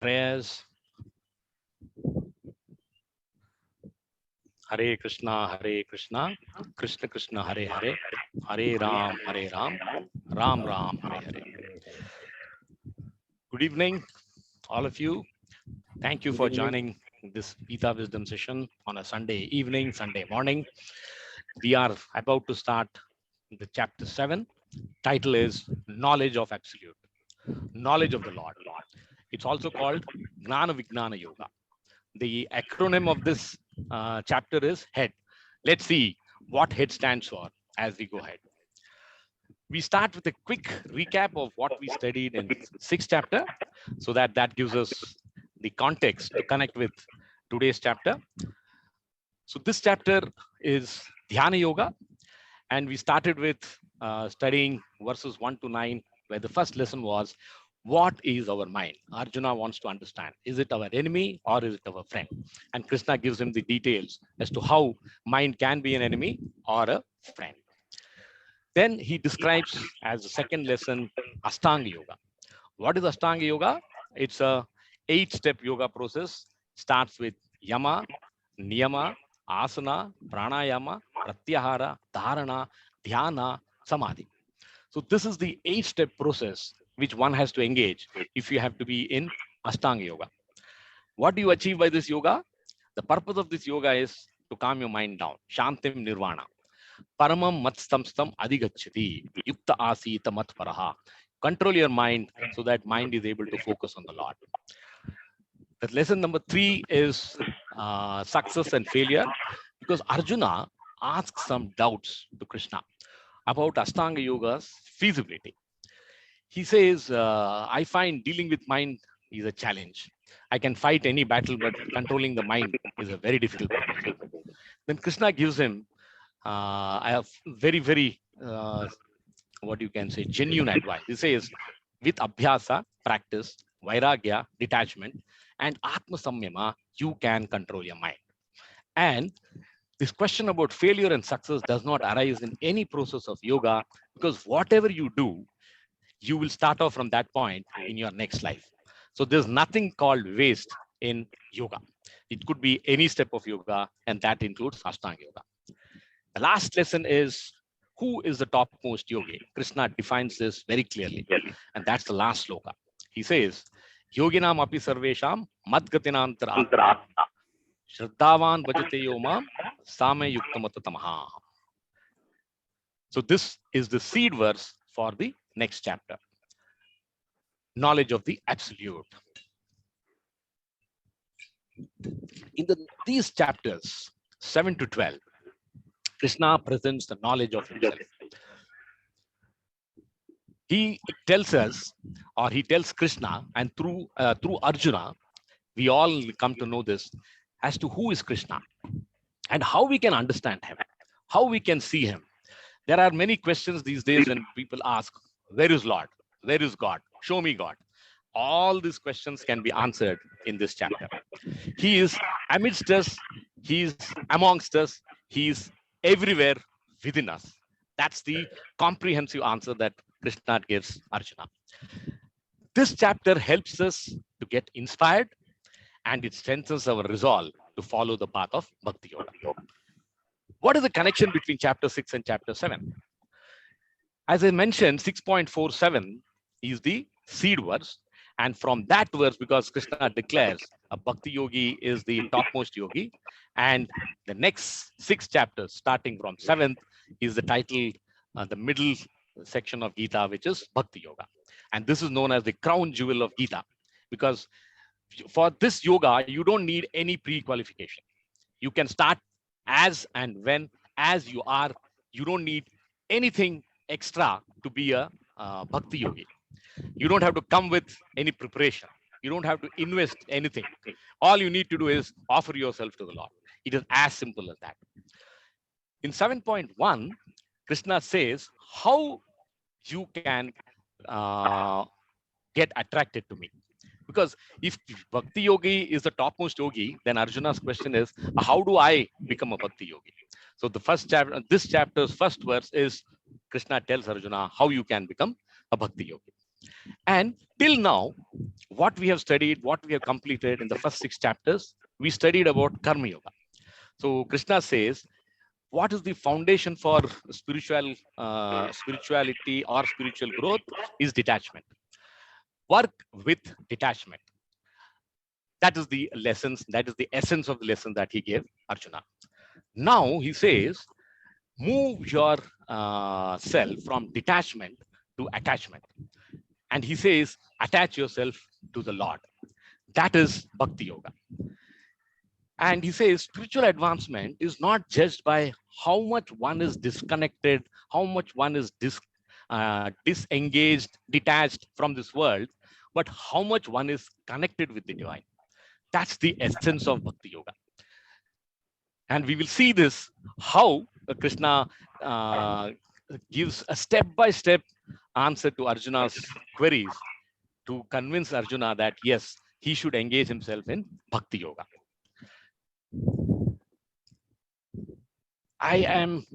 prayers. Hare Krishna, Krishna Krishna, Hare Hare, Hare Ram, Ram Ram, Hare Hare. Good evening, all of you. Thank you for joining this Gita Wisdom session on a Sunday evening, Sunday morning. We are about to start the chapter 7. Title is Knowledge of Absolute, Knowledge of the Lord. It's also called Gnana Vijnana Yoga. The acronym of this chapter is HEAD. Let's see what HEAD stands for as we go ahead. We start with a quick recap of what we studied in 6th chapter, so that gives us the context to connect with today's chapter. So this chapter is Dhyana Yoga, and we started with studying verses 1 to 9, where the first lesson was, what is our mind? Arjuna wants to understand, is it our enemy or is it our friend? And Krishna gives him the details as to how mind can be an enemy or a friend. Then he describes as the second lesson Ashtanga Yoga. What is Ashtanga Yoga? It's a 8-step yoga process. Starts with Yama, Niyama, Asana, Pranayama, Pratyahara, Dharana, Dhyana, Samadhi. So this is the 8-step process which one has to engage if you have to be in Ashtanga Yoga. What do you achieve by this yoga? The purpose of this yoga is to calm your mind down. Shantim Nirvana. Paramam Matstamstam Adhigachati. Yukta Asita Matparaha. Control your mind so that mind is able to focus on the Lord. The lesson number 3 is success and failure, because Arjuna asks some doubts to Krishna about Ashtanga Yoga's feasibility. He says, I find dealing with mind is a challenge. I can fight any battle, but controlling the mind is a very difficult problem. Then Krishna gives him a very, what you can say, genuine advice. He says, with Abhyasa, practice, Vairagya, detachment, and Atma Samyama, you can control your mind. And this question about failure and success does not arise in any process of yoga, because whatever you do, you will start off from that point in your next life. So there's nothing called waste in yoga. It could be any step of yoga, and that includes Ashtanga Yoga. The last lesson is, who is the topmost yogi? Krishna defines this very clearly, and that's the last shloka. He says, Yoginam api sarvesham madgatinantara shraddhavan bhajate yomam same yuktamatamaha. So this is the seed verse for the next chapter. Knowledge of the absolute. In these chapters 7 to 12, Krishna presents the knowledge of himself. He tells us, or he tells Krishna, and through Arjuna, we all come to know this as to who is Krishna and how we can understand him, how we can see him. There are many questions these days when people ask, where is Lord? Where is God? Show me God. All these questions can be answered in this chapter. He is amidst us. He is amongst us. He is everywhere within us. That's the comprehensive answer that Krishna gives Arjuna. This chapter helps us to get inspired, and it strengthens our resolve to follow the path of Bhakti Yoga. What is the connection between chapter 6 and chapter 7? As I mentioned, 6.47 is the seed verse. And from that verse, because Krishna declares a Bhakti Yogi is the topmost yogi, and the next 6 chapters, starting from 7th, is the title, the middle section of Gita, which is Bhakti Yoga. And this is known as the crown jewel of Gita, because for this yoga, you don't need any pre-qualification. You can start as and when, as you are. You don't need anything extra to be a Bhakti Yogi. You don't have to come with any preparation. You don't have to invest anything. All you need to do is offer yourself to the Lord. It is as simple as that. In 7.1, Krishna says how you can get attracted to me. Because if Bhakti Yogi is the topmost yogi, then Arjuna's question is, how do I become a Bhakti Yogi? So the first chapter, this chapter's first verse is Krishna tells Arjuna how you can become a Bhakti Yogi. And till now, what we have studied, what we have completed in the first 6 chapters, we studied about Karma Yoga. So Krishna says, what is the foundation for spirituality or spiritual growth is detachment. Work with detachment. That is the lessons, that is the essence of the lesson that he gave Arjuna. Now he says, move your self from detachment to attachment. And he says, attach yourself to the Lord. That is Bhakti Yoga. And he says, spiritual advancement is not judged by how much one is disconnected, how much one is disengaged, detached from this world, but how much one is connected with the divine. That's the essence of Bhakti Yoga. And we will see this, how Krishna gives a step-by-step answer to Arjuna's queries to convince Arjuna that, yes, he should engage himself in Bhakti Yoga. I am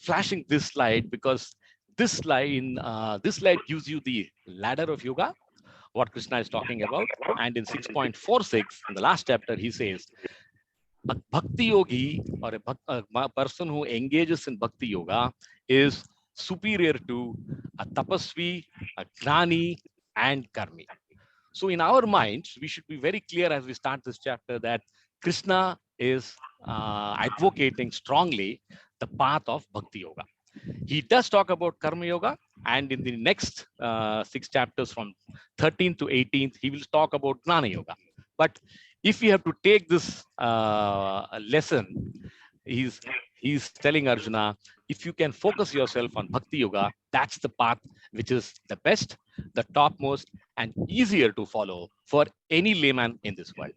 flashing this slide because this slide gives you the ladder of yoga, what Krishna is talking about. And in 6.46, in the last chapter, he says, a Bhakti yogi or a person who engages in Bhakti Yoga is superior to a tapasvi, a gnani, and karmi. So in our minds, we should be very clear as we start this chapter that Krishna is advocating strongly the path of Bhakti Yoga. He does talk about Karma Yoga, and in the next 6 chapters from 13th to 18th, he will talk about Gnana Yoga. But if we have to take this lesson, he's telling Arjuna, if you can focus yourself on Bhakti Yoga, that's the path which is the best, the topmost, and easier to follow for any layman in this world.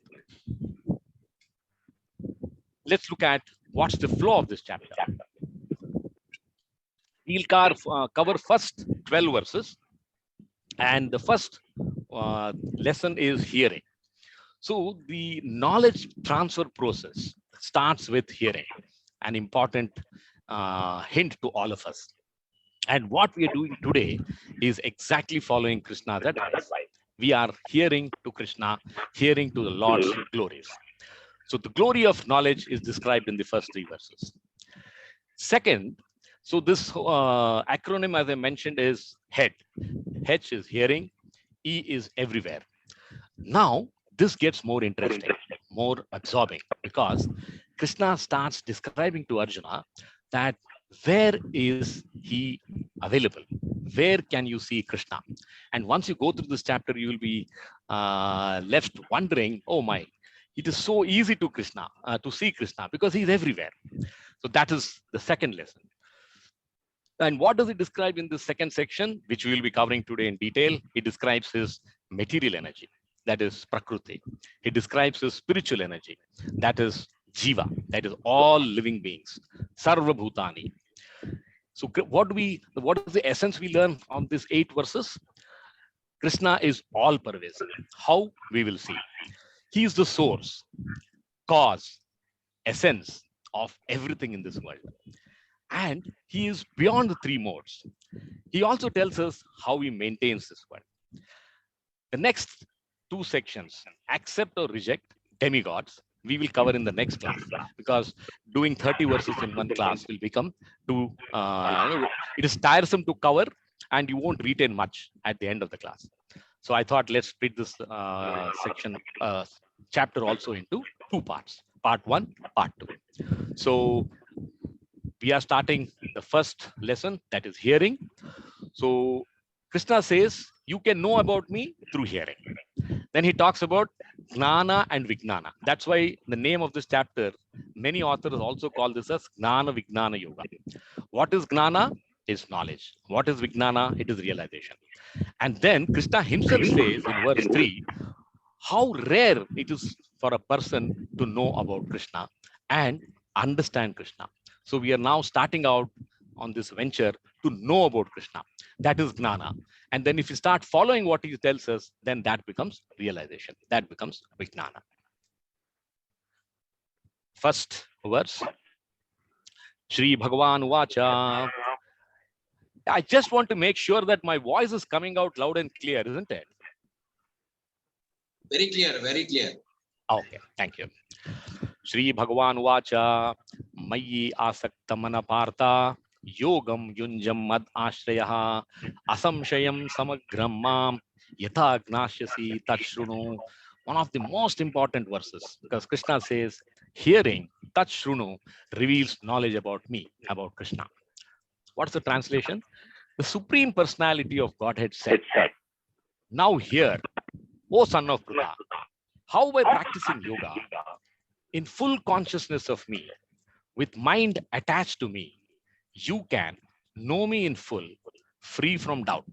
Let's look at what's the flow of this chapter. We'll cover first 12 verses, and the first lesson is hearing. So the knowledge transfer process starts with hearing, an important hint to all of us. And what we are doing today is exactly following Krishna's advice. We are hearing to Krishna, hearing to the Lord's glories. So the glory of knowledge is described in the first 3 verses. Second, so this acronym, as I mentioned, is HEAD. H is hearing, E is everywhere. Now, this gets more interesting, more absorbing, because Krishna starts describing to Arjuna that where is he available? Where can you see Krishna? And once you go through this chapter, you will be left wondering, oh my, it is so easy to Krishna, to see Krishna, because he's everywhere. So that is the second lesson. And what does it describe in the second section, which we will be covering today in detail? It describes his material energy, that is Prakriti. He describes his spiritual energy, that is Jiva, that is all living beings, Sarva Bhutani. So what is the essence we learn on these 8 verses? Krishna is all pervasive. How? We will see. He is the source, cause, essence of everything in this world. And he is beyond the 3 modes. He also tells us how he maintains this world. The next 2 sections, accept or reject demigods, we will cover in the next class, because doing 30 verses in one class will become too, it is tiresome to cover, and you won't retain much at the end of the class. So I thought, let's split this chapter also into 2 parts, part 1, part 2. So we are starting the first lesson, that is hearing. So Krishna says, you can know about me through hearing. Then he talks about Gnana and Vijnana. That's why the name of this chapter, many authors also call this as Gnana Vijnana Yoga. What is Gnana? Is knowledge. What is Vijnana? It is realization. And then Krishna himself says in verse 3, how rare it is for a person to know about Krishna and understand Krishna. So we are now starting out on this venture to know about Krishna. That is Gnana. And then if you start following what he tells us, then that becomes realization. That becomes Vijnana. First verse. Shri Bhagavan Vacha. I just want to make sure that my voice is coming out loud and clear, isn't it? Very clear, very clear. Okay, thank you. Shri Bhagavan Vacha Mayi Asakta Manapartha Yogam Yunjam Mad Ashrayaha Asamshayam Samagram Mam Yatha Gnashyasi Tachrunu. One of the most important verses, because Krishna says, hearing Tachrunu reveals knowledge about me, about Krishna. What's the translation? The Supreme Personality of Godhead said, now hear, O son of Pritha, how by practicing yoga in full consciousness of me, with mind attached to me, you can know me in full, free from doubt.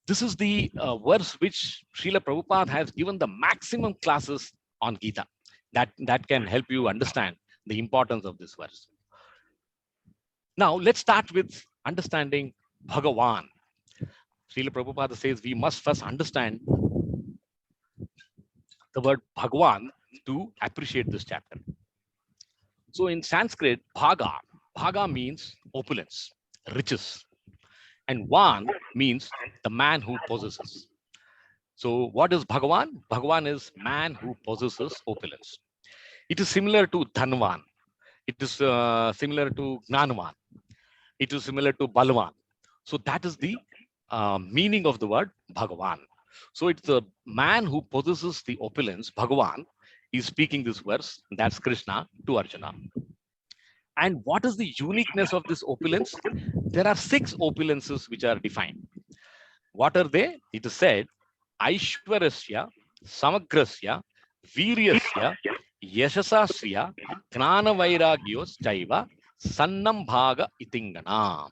This is the verse which Srila Prabhupada has given the maximum classes on Gita. That can help you understand the importance of this verse. Now, let's start with understanding Bhagavan. Srila Prabhupada says we must first understand the word Bhagwan to appreciate this chapter. So in Sanskrit, Bhaga means opulence, riches. And Van means the man who possesses. So what is Bhagavan? Bhagavan is man who possesses opulence. It is similar to Dhanvan. It is similar to Gnanvan. It is similar to Balwan. So that is the meaning of the word Bhagavan. So it's the man who possesses the opulence. Bhagavan is speaking this verse. That's Krishna to Arjuna. And what is the uniqueness of this opulence? There are 6 opulences which are defined. What are they? It is said, Aishwarasya, Samagrasya, Viryasya, Yashasasya, Knana Vairagyos Chaiva, Sannam Bhaga Itingana.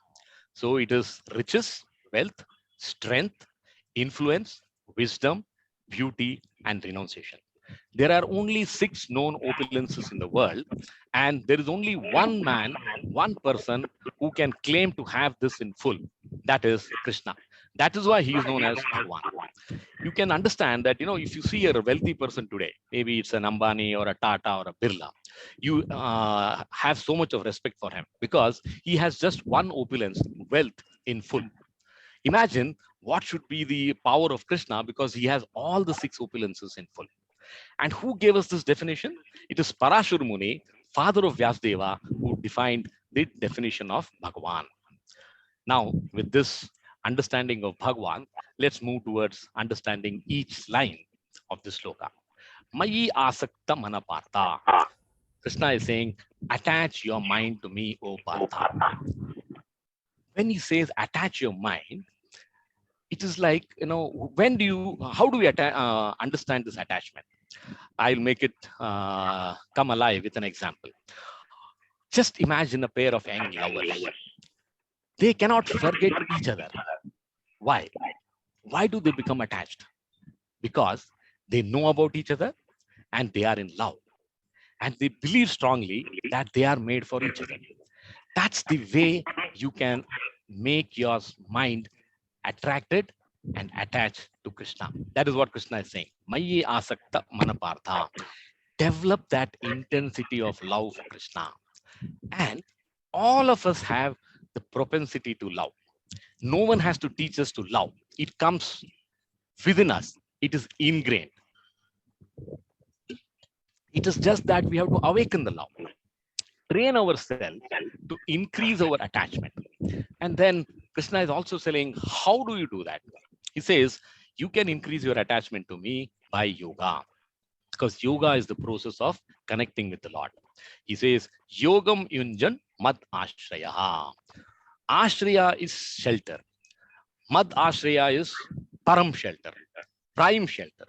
So it is riches, wealth, strength, influence, wisdom, beauty, and renunciation. There are only 6 known opulences in the world, and there is only one man, one person who can claim to have this in full. That is Krishna. That is why he is known as Bhagwan. You can understand that, if you see a wealthy person today, maybe it's an Ambani or a Tata or a Birla, you have so much of respect for him because he has just one opulence, wealth in full. Imagine what should be the power of Krishna because he has all the 6 opulences in full. And who gave us this definition? It is Parashur Muni, father of Vyasdeva, who defined the definition of Bhagavan. Now, with this understanding of Bhagavan, let's move towards understanding each line of this shloka. Mayi asakta manapartha. Krishna is saying, attach your mind to me, O Partha. When he says attach your mind, it is like, how do we understand this attachment? I'll make it come alive with an example. Just imagine a pair of young lovers. They cannot forget each other. Why? Why do they become attached? Because they know about each other and they are in love. And they believe strongly that they are made for each other. That's the way you can make your mind attracted and attached to Krishna. That is what Krishna is saying. Mayi asakta manapartha. Develop that intensity of love for Krishna. And all of us have the propensity to love. No one has to teach us to love. It comes within us. It is ingrained. It is just that we have to awaken the love, train ourselves to increase our attachment. And then Krishna is also saying, how do you do that? He says, you can increase your attachment to me by yoga, because yoga is the process of connecting with the Lord. He says, Yogam Yunjan Mad Ashraya. Ashraya is shelter. Mad Ashraya is param shelter, prime shelter.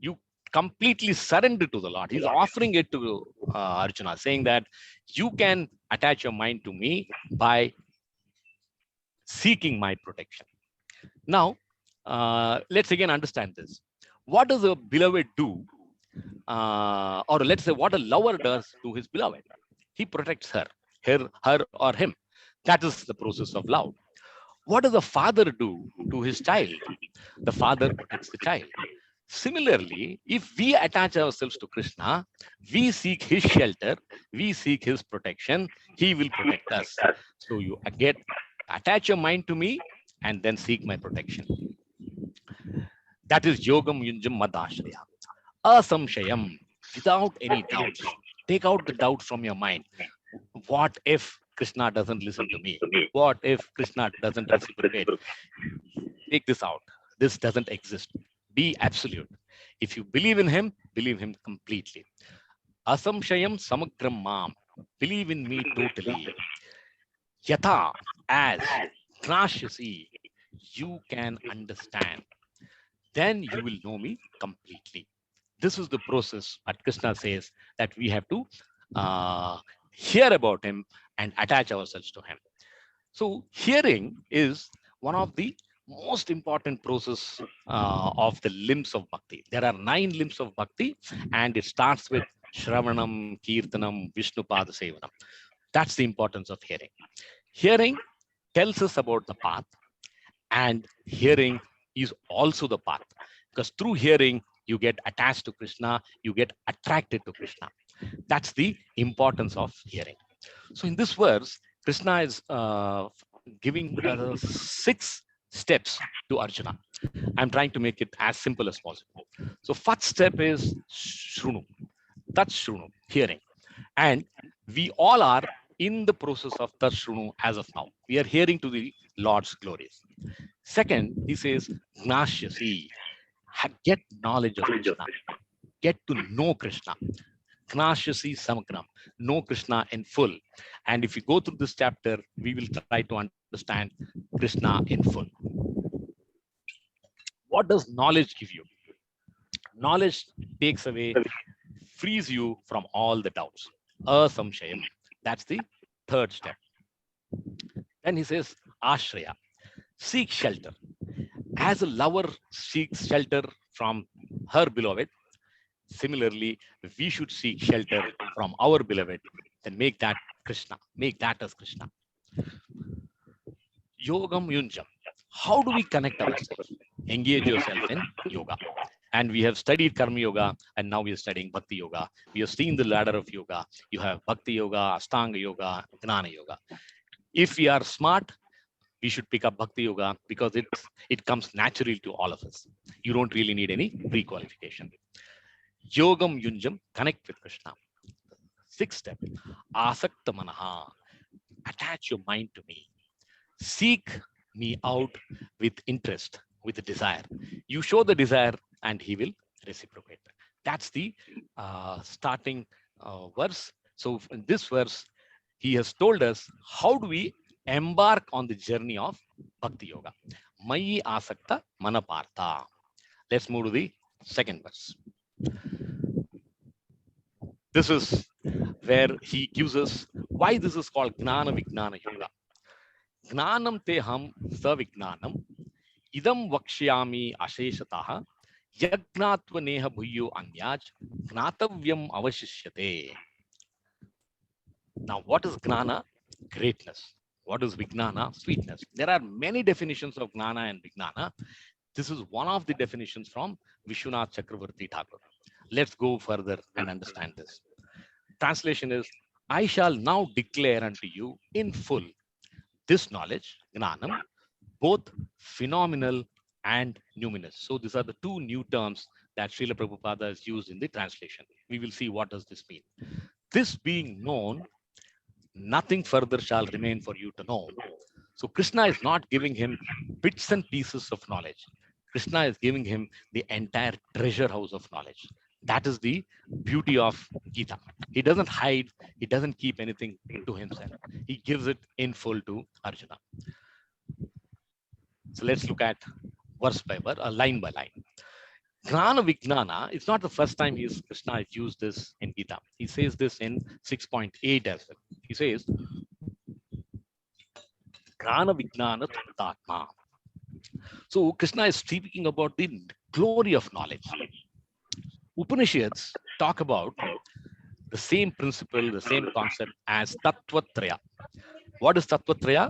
You completely surrender to the Lord. He's offering it to Arjuna, saying that you can attach your mind to me by seeking my protection. Now, let's again understand this. What does a beloved do? Or let's say what a lover does to his beloved. He protects her or him. That is the process of love. What does a father do to his child? The father protects the child. Similarly, if we attach ourselves to Krishna, we seek his shelter, we seek his protection, he will protect us. So you attach your mind to me and then seek my protection. That is Yogam Yunjam Madashraya. Asamshayam, without any doubts. Take out the doubt from your mind. What if Krishna doesn't listen to me? What if Krishna doesn't reciprocate? Take this out. This doesn't exist. Be absolute. If you believe in him completely. Asamshayam samagram mam. Believe in me totally. Yatha, as Gnashyasi, you can understand. Then you will know me completely. This is the process that Krishna says that we have to hear about him and attach ourselves to him. So hearing is one of the most important process of the limbs of bhakti. There are 9 limbs of bhakti, and it starts with Shravanam, Kirtanam, Vishnupada Sevanam. That's the importance of hearing. Hearing tells us about the path, and hearing is also the path, because through hearing you get attached to Krishna, you get attracted to Krishna. That's the importance of hearing. So in this verse, Krishna is giving 6 steps to Arjuna. I'm trying to make it as simple as possible. So first step is Shrunu. That's Shrunu, hearing. And we all are in the process of Tat Shrunu as of now. We are hearing to the Lord's glories. Second, he says, Gnashyasi, get knowledge of Krishna. Get to know Krishna. Gnashyasi samagram, know Krishna in full. And if you go through this chapter, we will try to understand Krishna in full. What does knowledge give you? Knowledge takes away, frees you from all the doubts. Asamshayam. That's the third step. Then he says, Ashraya, seek shelter. As a lover seeks shelter from her beloved, similarly, we should seek shelter from our beloved and make that Krishna. Make that as Krishna. Yogam Yunjam. How do we connect ourselves? Engage yourself in yoga. And we have studied Karma Yoga, and now we are studying Bhakti Yoga. We have seen the ladder of yoga. You have Bhakti Yoga, Ashtanga Yoga, Gnana Yoga. If we are smart, we should pick up Bhakti Yoga because it comes naturally to all of us. You don't really need any pre-qualification. Yogam Yunjam, connect with Krishna. 6th step, Asakta Manaha, attach your mind to me. Seek me out with interest, with a desire. You show the desire and he will reciprocate. That's the starting verse. So in this verse, he has told us how do we embark on the journey of Bhakti Yoga. Mayi Asakta Manapartha. Let's move to the 2nd verse. This is where he gives us why this is called Gnana Vijnana Yoga. Gnanam te ham savijnanam idam vakshyami asheshataha yagnatva neha bhuyo anyaj gnatavyam avashishyate. Now, what is Gnana? Greatness. What is Vijnana? Sweetness. There are many definitions of Gnana and Vijnana. This is one of the definitions from Vishwanath Chakravarti Thakur. Let's go further and understand this. Translation is, I shall now declare unto you in full this knowledge, Gnanam, both phenomenal and numinous. So these are the 2 new terms that Srila Prabhupada has used in the translation. We will see what does this mean. This being known, nothing further shall remain for you to know. So Krishna is not giving him bits and pieces of knowledge. Krishna is giving him the entire treasure house of knowledge. That is the beauty of Gita. He doesn't hide, he doesn't keep anything to himself. He gives it in full to Arjuna. So let's look at verse by verse, line by line. Gnana Vijnana, it's not the first time Krishna has used this in Gita. He says this in 6.8 as well. He says, Gnana Vijnana Tatma. So Krishna is speaking about the glory of knowledge. Upanishads talk about the same principle, the same concept as Tattvatraya. What is Tattvatraya?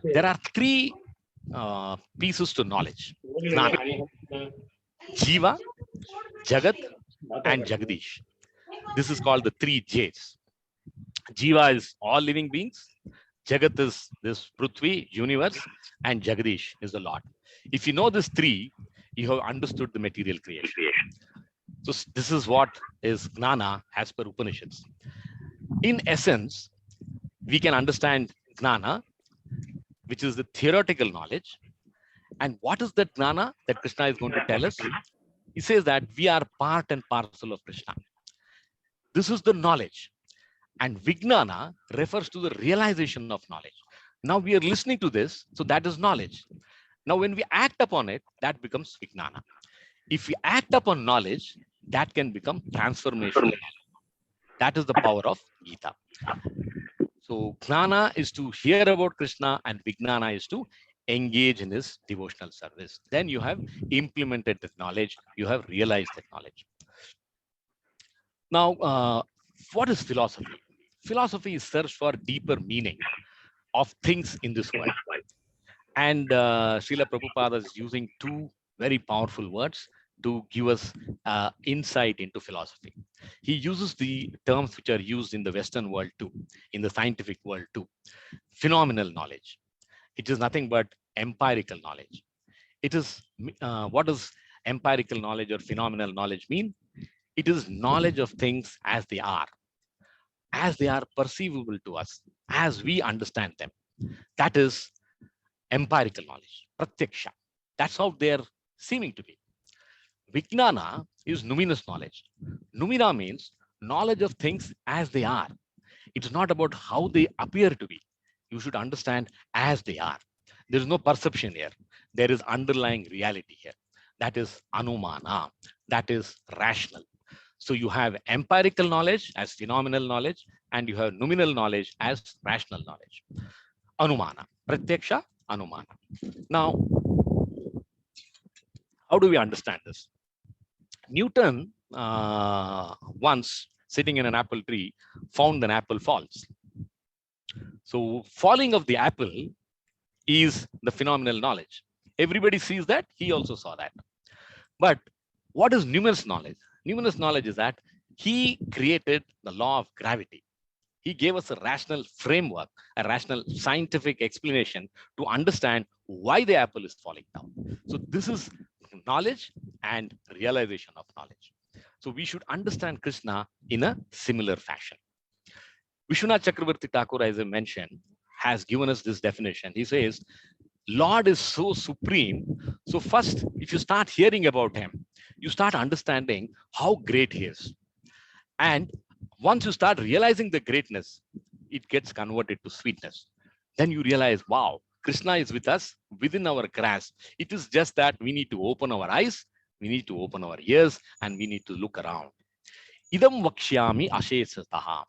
There are 3 pieces to knowledge. Gnana. Jiva, Jagat, and Jagadish. This is called the 3 J's. Jiva is all living beings. Jagat is this Prithvi, universe, and Jagadish is the Lord. If you know this 3, You have understood the material creation. So this is what is Gnana as per Upanishads. In essence, we can understand Gnana, which is the theoretical knowledge. And what is that Gnana that Krishna is going to tell us? He says that we are part and parcel of Krishna. This is the knowledge. And Vijnana refers to the realization of knowledge. Now we are listening to this, so that is knowledge. Now when we act upon it, that becomes Vijnana. If we act upon knowledge, that can become transformational. That is the power of Gita. So Gnana is to hear about Krishna and Vijnana is to engage in his devotional service. Then you have implemented that knowledge, you have realized that knowledge. Now, what is philosophy? Philosophy is search for deeper meaning of things in this world. And Srila Prabhupada is using two very powerful words to give us insight into philosophy. He uses the terms which are used in the Western world too, in the scientific world too. Phenomenal knowledge. It is nothing but empirical knowledge. It is, what does empirical knowledge or phenomenal knowledge mean? It is knowledge of things as they are perceivable to us, as we understand them. That is empirical knowledge, pratyaksha. That's how they're seeming to be. Vijnana is numinous knowledge. Numina means knowledge of things as they are. It's not about how they appear to be. You should understand as they are. There is no perception here. There is underlying reality here. That is anumana. That is rational. So you have empirical knowledge as phenomenal knowledge, and you have nominal knowledge as rational knowledge. Anumana, pratyaksha, anumana. Now, how do we understand this? Newton once sitting in an apple tree found an apple falls. So falling of the apple is the phenomenal knowledge. Everybody sees that. He also saw that. But what is numinous knowledge? Numinous knowledge is that he created the law of gravity. He gave us a rational framework, a rational scientific explanation to understand why the apple is falling down. So this is knowledge and realization of knowledge. So we should understand Krishna in a similar fashion. Vishwanath Chakravarti Thakur, as I mentioned, has given us this definition. He says, Lord is so supreme. So first, if you start hearing about him, you start understanding how great he is. And once you start realizing the greatness, it gets converted to sweetness. Then you realize, wow, Krishna is with us within our grasp. It is just that we need to open our eyes, we need to open our ears, and we need to look around. Idam vakshyami ashesataha.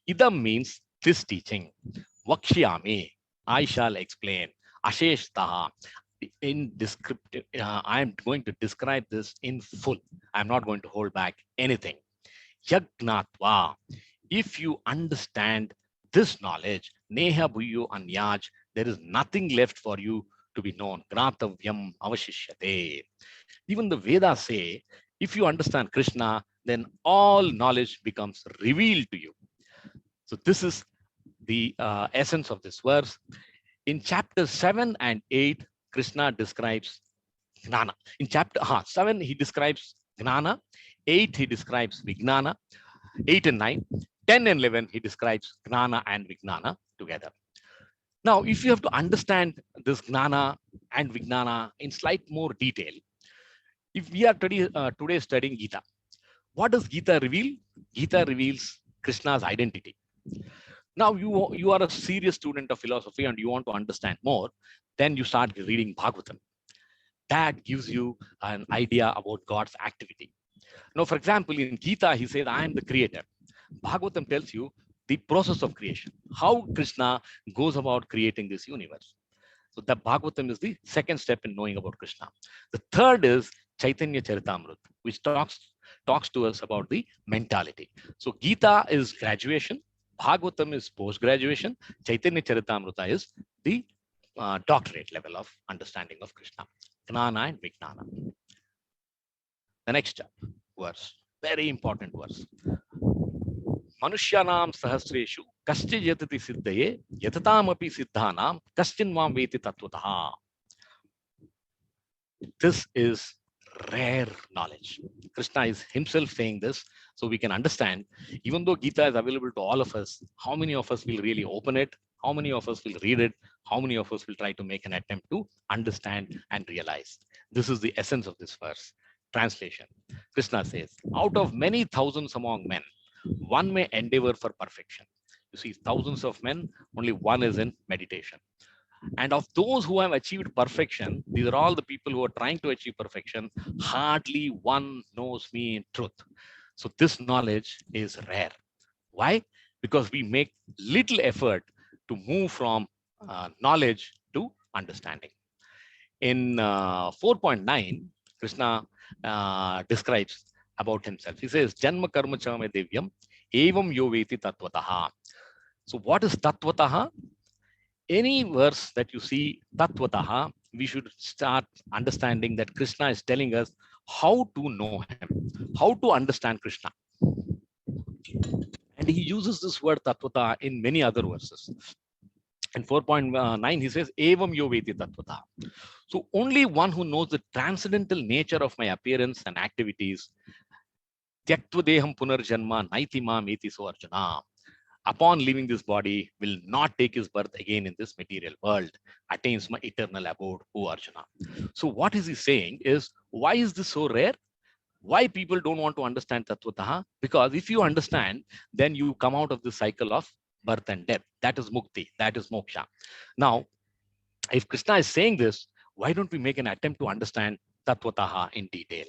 Idam means this teaching. Vakshyami, I shall explain. Asheshtaha, in descriptive, I am going to describe this in full. I'm not going to hold back anything. Yagnatva, if you understand this knowledge, neha bhuyo anyaj, there is nothing left for you to be known. Gnatavyam avashishyate. Even the Vedas say, if you understand Krishna, then all knowledge becomes revealed to you. So this is the essence of this verse. In chapter 7 and 8, Krishna describes Gnana. In chapter 7, he describes Gnana. 8, he describes Vijnana. 8 and 9. 10 and 11, he describes Gnana and Vijnana together. Now, if you have to understand this Gnana and Vijnana in slight more detail, if we are today studying Gita, what does Gita reveal? Gita reveals Krishna's identity. Now you are a serious student of philosophy and you want to understand more, then you start reading Bhagavatam. That gives you an idea about God's activity. Now, for example, in Gita, he says, I am the creator. Bhagavatam tells you the process of creation, how Krishna goes about creating this universe. So the Bhagavatam is the second step in knowing about Krishna. The third is Chaitanya Charitamrita, which talks to us about the mentality. So Gita is graduation, Bhagavatam is post-graduation, Chaitanya Charitamrita is the doctorate level of understanding of Krishna, Gnana and Vijnana. The next verse, very important verse. Manushyanam sahasreshu kaschid yatati siddhaye yatataamapi siddhanam kaschin mam veti tattvataha. This is rare knowledge. Krishna is himself saying this, so we can understand, even though Gita is available to all of us, how many of us will really open it? How many of us will read it? How many of us will try to make an attempt to understand and realize? This is the essence of this verse. Translation. Krishna says, out of many thousands among men, one may endeavor for perfection. You see, thousands of men, only one is in meditation. And of those who have achieved perfection, these are all the people who are trying to achieve perfection, hardly one knows me in truth. So this knowledge is rare. Why? Because we make little effort to move from knowledge to understanding. In 4.9, Krishna describes about himself. He says, Janma karma chame divyam, evam yo veti tattvataha. So what is tattvataha? Any verse that you see tattvataha, we should start understanding that Krishna is telling us how to know him, how to understand Krishna. And he uses this word tattvata in many other verses. In 4.9, he says, Evam yo veti tattvata. So only one who knows the transcendental nature of my appearance and activities, Tyaktva punarjanma naiti ma meti so arjuna, upon leaving this body, will not take his birth again in this material world, attains my eternal abode, O Arjuna. So what is he saying is, why is this so rare? Why people don't want to understand Tattvataha? Because if you understand, then you come out of the cycle of birth and death. That is mukti, that is moksha. Now, if Krishna is saying this, why don't we make an attempt to understand Tattvataha in detail?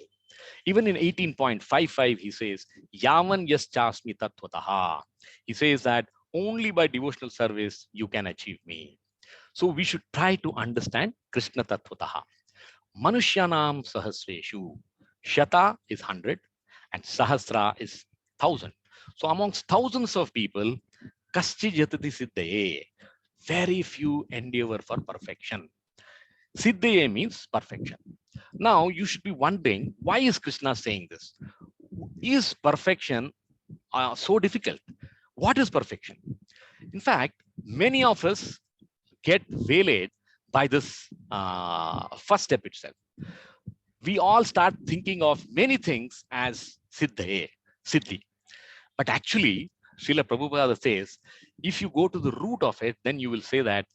Even in 18.55, he says, Yavan yaschasmi tattvataha. He says that only by devotional service you can achieve me. So we should try to understand Krishna tattvataha. Manushyanam sahasreshu. Shata is 100 and Sahasra is 1000. So amongst thousands of people, Kaschi Jatati Siddhaye, very few endeavor for perfection. Siddhaye means perfection. Now you should be wondering, why is Krishna saying this? Is perfection so difficult? What is perfection? In fact, many of us get waylaid by this first step itself. We all start thinking of many things as siddhi. But actually, Srila Prabhupada says, if you go to the root of it, then you will say that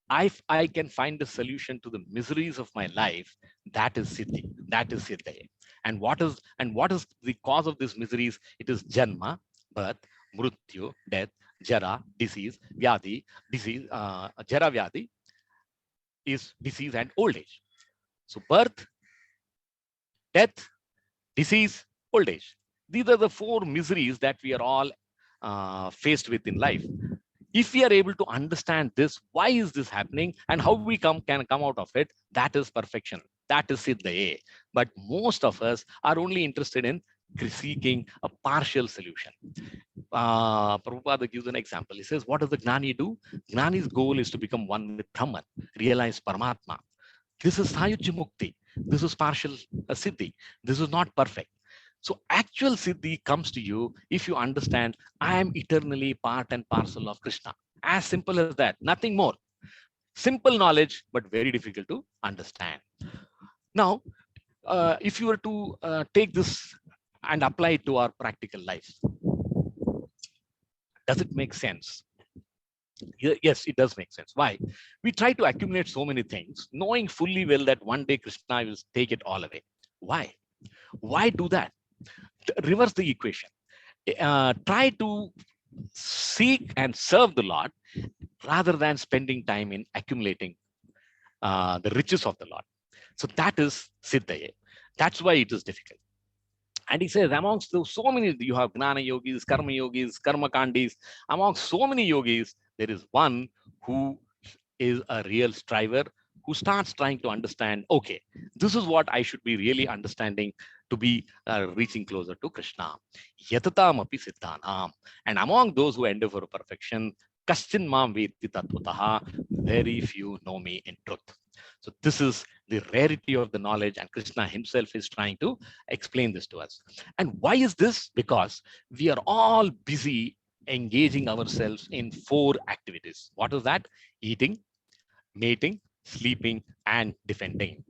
I can find a solution to the miseries of my life. That is siddhi. That is siddhi. And what is the cause of these miseries? It is janma, birth, mrityu, death, jara, disease, vyadi, disease, jara vyadi is disease and old age. So birth, death, disease, old age. These are the four miseries that we are all faced with in life. If we are able to understand this, why is this happening and how we can come out of it, that is perfection. That is siddhaya. But most of us are only interested in seeking a partial solution. Prabhupada gives an example. He says, what does the Gnani do? Gnani's goal is to become one with Brahman, realize Paramatma. This is Sayuj Mukti. This is partial siddhi. This is not perfect. So actual siddhi comes to you if you understand I am eternally part and parcel of Krishna. As simple as that, nothing more. Simple knowledge, but very difficult to understand. Now, if you were to take this and apply it to our practical life, does it make sense? Yes, it does make sense. Why? We try to accumulate so many things, knowing fully well that one day Krishna will take it all away. Why? Why do that? Reverse the equation. Try to seek and serve the Lord rather than spending time in accumulating the riches of the Lord. So that is siddhaya. That's why it is difficult. And he says, amongst those so many, you have gnana yogis, karma kandis. Amongst so many yogis, there is one who is a real striver, who starts trying to understand, okay, this is what I should be really understanding to be reaching closer to Krishna. Yatatam api siddhanam. And among those who endeavor perfection, kaschin mam veti tattvataha, very few know me in truth. So this is the rarity of the knowledge, and Krishna himself is trying to explain this to us. And why is this? Because we are all busy engaging ourselves in four activities. What is that? Eating, mating, sleeping, and defending.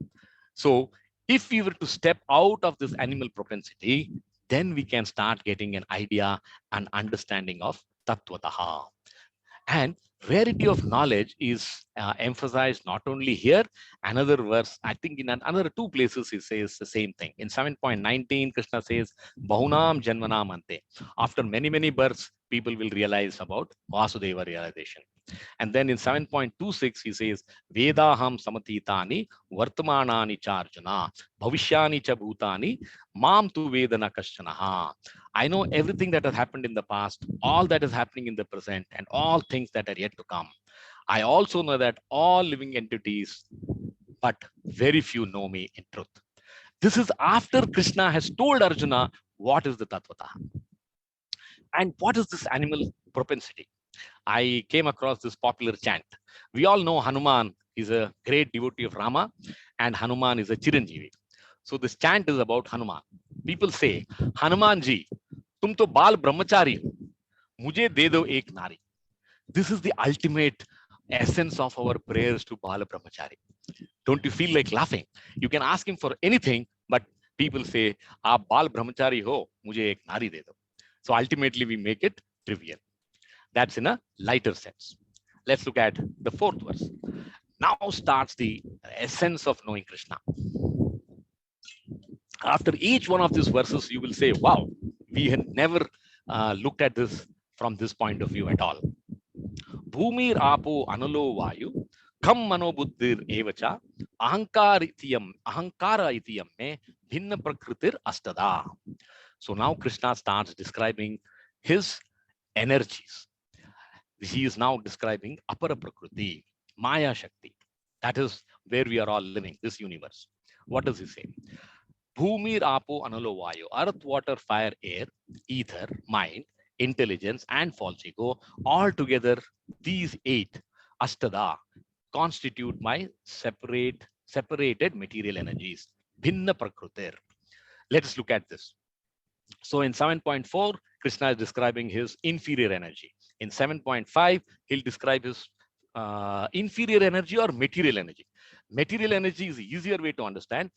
So If we were to step out of this animal propensity, then we can start getting an idea and understanding of Tattvataha. And rarity of knowledge is emphasized not only here, another verse, I think in another two places, he says the same thing. In 7.19, Krishna says, Bahunam Janmanam Ante. After many, many births, people will realize about Vasudeva realization. And then in 7.26, he says, Vedaham Samatitani, Vartamanani Charjana, Bhavishyani cha Bhutani, Mam tu Vedana Kashanaha. I know everything that has happened in the past, all that is happening in the present, and all things that are yet to come. I also know that all living entities, but very few know me in truth. This is after Krishna has told Arjuna what is the Tattvata and what is this animal propensity. I came across this popular chant. We all know Hanuman is a great devotee of Rama and Hanuman is a Chiranjeevi. So this chant is about Hanuman. People say, Hanuman ji, tum to bal brahmachari ho, mujhe de do ek nari. This is the ultimate essence of our prayers to Bala Brahmachari. Don't you feel like laughing? You can ask him for anything, but people say, Aap Bal Brahmachari ho, mujhe ek nari de do. So ultimately we make it trivial. That's in a lighter sense. Let's look at the fourth verse. Now starts the essence of knowing Krishna. After each one of these verses, you will say, wow, we had never looked at this from this point of view at all. Bhumir apo analo vayu, kam manobuddhir evacha, ahankara itiyam me, bhinna prakritir astada. So now Krishna starts describing his energies. He is now describing Apara Prakriti, Maya Shakti. That is where we are all living, this universe. What does he say? Bhumir Apo Analo Vayu, earth, water, fire, air, ether, mind, intelligence, and false ego, all together, these 8, Astada, constitute my separated material energies. Bhinna Prakritir. Let us look at this. So in 7.4, Krishna is describing his inferior energy. In 7.5, he'll describe his inferior energy or material energy. Material energy is the easier way to understand,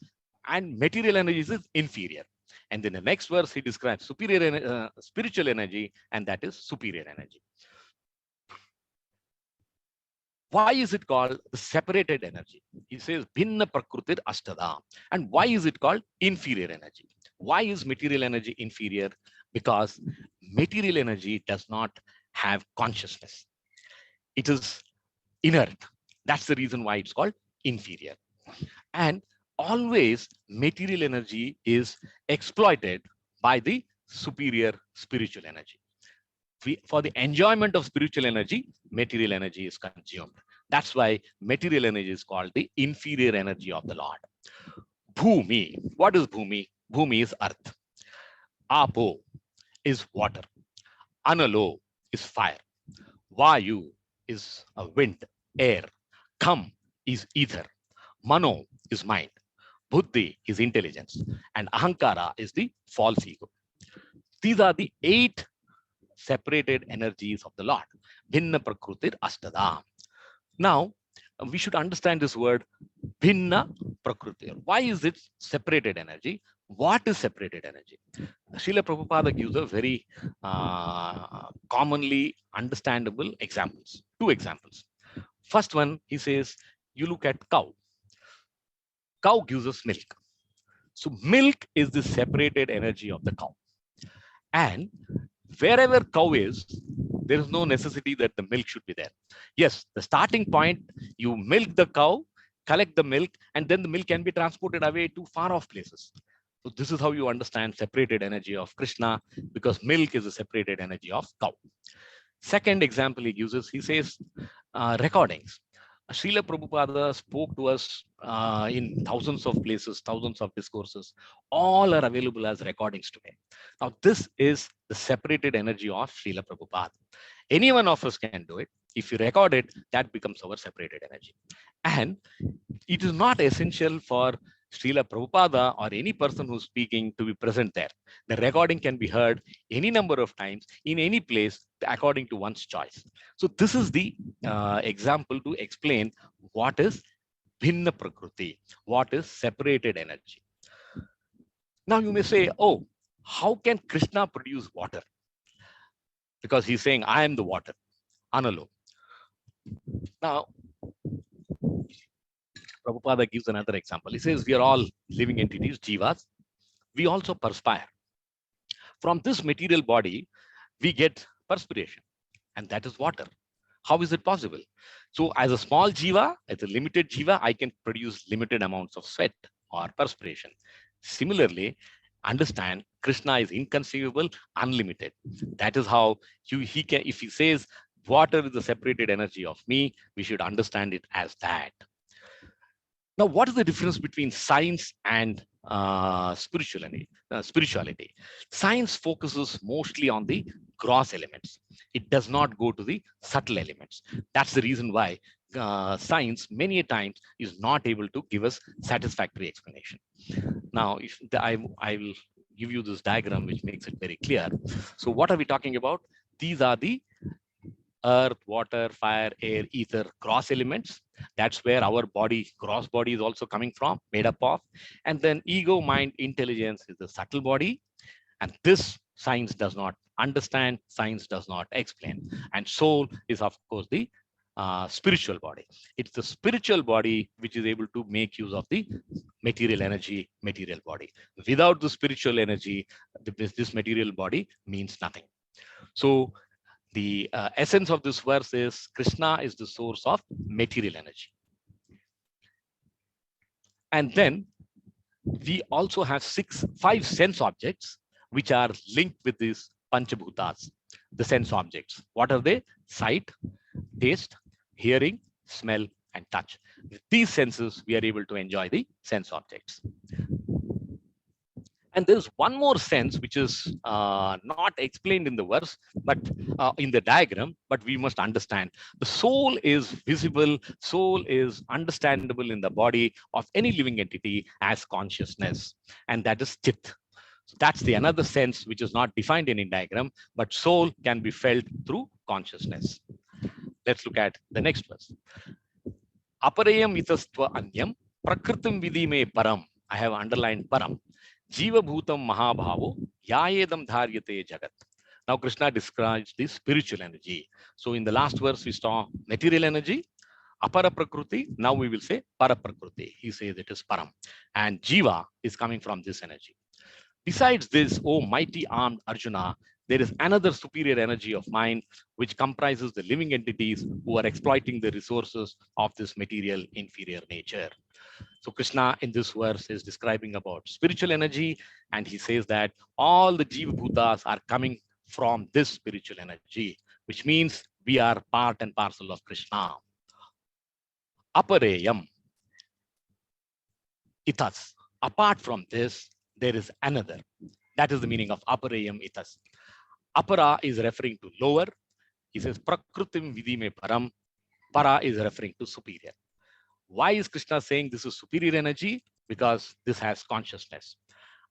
and material energy is inferior. And then the next verse, he describes superior spiritual energy, and that is superior energy. Why is it called the separated energy? He says, Bhinna Prakritir Astada. And why is it called inferior energy? Why is material energy inferior? Because material energy does not have consciousness. It is inert. That's the reason why it's called inferior. And always material energy is exploited by the superior spiritual energy. For the enjoyment of spiritual energy, material energy is consumed. That's why material energy is called the inferior energy of the Lord. Bhumi. What is Bhumi? Bhumi is earth. Apo is water. Analo is fire. Vayu is a wind, air. Kam is ether. Mano is mind. Buddhi is intelligence. And Ahankara is the false ego. These are the 8 separated energies of the Lord. Bhinna Prakritir Astada. Now, we should understand this word Bhinna Prakritir. Why is it separated energy? What is separated energy? Srila Prabhupada gives a very commonly understandable examples. 2 examples. First one, he says, you look at cow. Cow gives us milk. So milk is the separated energy of the cow. And wherever cow is, there is no necessity that the milk should be there. Yes, the starting point, you milk the cow, collect the milk, and then the milk can be transported away to far off places. So this is how you understand separated energy of Krishna, because milk is a separated energy of cow. Second example he uses, he says, recordings. Srila Prabhupada spoke to us in thousands of places, thousands of discourses. All are available as recordings today. Now, this is the separated energy of Srila Prabhupada. Any one of us can do it. If you record it, that becomes our separated energy. And it is not essential for Srila Prabhupada or any person who's speaking to be present there. The recording can be heard any number of times in any place according to one's choice. So this is the example to explain what is Bhinna Prakriti, what is separated energy. Now you may say, oh, how can Krishna produce water? Because he's saying, I am the water, Analo. Now, Prabhupada gives another example. He says, we are all living entities, jivas. We also perspire. From this material body, we get perspiration, and that is water. How is it possible? So as a small jiva, as a limited jiva, I can produce limited amounts of sweat or perspiration. Similarly, understand Krishna is inconceivable, unlimited. That is how he can, if he says water is the separated energy of me, we should understand it as that. Now, what is the difference between science and spirituality? Science focuses mostly on the gross elements. It does not go to the subtle elements. That's the reason why science many a times is not able to give us satisfactory explanation. Now, if I will give you this diagram which makes it very clear. So what are we talking about? These are the earth, water, fire, air, ether, gross elements. That's where our body, gross body is also coming from, made up of. And then ego, mind, intelligence is the subtle body. And this science does not understand, science does not explain. And soul is, of course, the spiritual body. It's the spiritual body which is able to make use of the material energy, material body. Without the spiritual energy, this material body means nothing. So the essence of this verse is Krishna is the source of material energy. And then we also have five sense objects which are linked with these Panchabhutas, the sense objects. What are they? Sight, taste, hearing, smell, and touch. With these senses, we are able to enjoy the sense objects. And there's one more sense which is not explained in the verse, but in the diagram, but we must understand. The soul is visible, soul is understandable in the body of any living entity as consciousness, and that is chit. So that's the another sense which is not defined in diagram, but soul can be felt through consciousness. Let's look at the next verse. Aparayam itastva anyam prakritim vidime param. I have underlined param. Jiva bhutam mahabhavo yayedam dharyate jagat. Now Krishna describes the spiritual energy. So in the last verse we saw material energy, apara prakriti. Now we will say para prakriti. He says it is param. And jiva is coming from this energy. Besides this, O mighty armed Arjuna, there is another superior energy of mind which comprises the living entities who are exploiting the resources of this material inferior nature. So Krishna in this verse is describing about spiritual energy, and he says that all the Jiva Bhutas are coming from this spiritual energy, which means we are part and parcel of Krishna. Apareyam itas. Apart from this, there is another. That is the meaning of apareyam itas. Apara is referring to lower. He says prakrutim vidime param. Para is referring to superior. Why is Krishna saying this is superior energy? Because this has consciousness.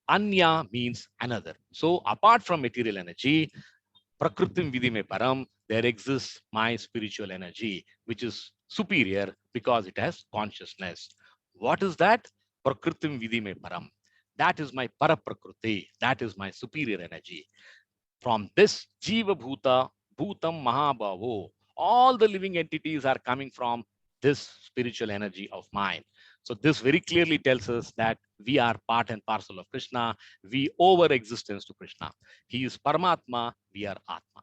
Anya means another. So apart from material energy, prakritim vidime param, there exists my spiritual energy, which is superior because it has consciousness. What is that? Prakritim vidime param. That is my para prakriti. That is my superior energy. From this jiva bhuta, bhutam mahabhavo, all the living entities are coming from this spiritual energy of mine. So this very clearly tells us that we are part and parcel of Krishna. We owe our existence to Krishna. He is Paramatma, we are Atma.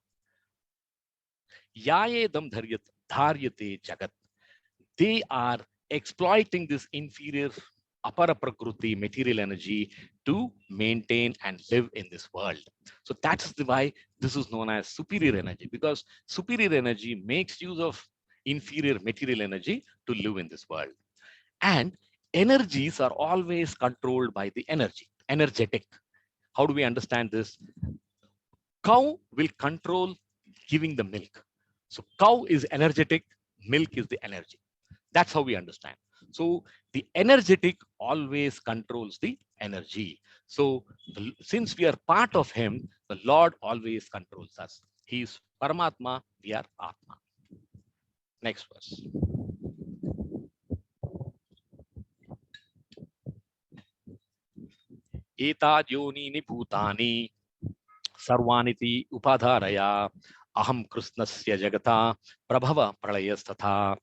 Yayedam dharyate jagat. They are exploiting this inferior apara prakriti material energy to maintain and live in this world. So that's why this is known as superior energy, because superior energy makes use of inferior material energy to live in this world. And energies are always controlled by the energetic. How do we understand this? Cow will control giving the milk. So cow is energetic, milk is the energy. That's how we understand. So the energetic always controls the energy. So since we are part of him, the Lord always controls us. He is Paramatma, we are Atma. Next verse. Etad yonini bhutani sarvaniti upadharaya aham krishnasya jagata prabhava pralayasthatha.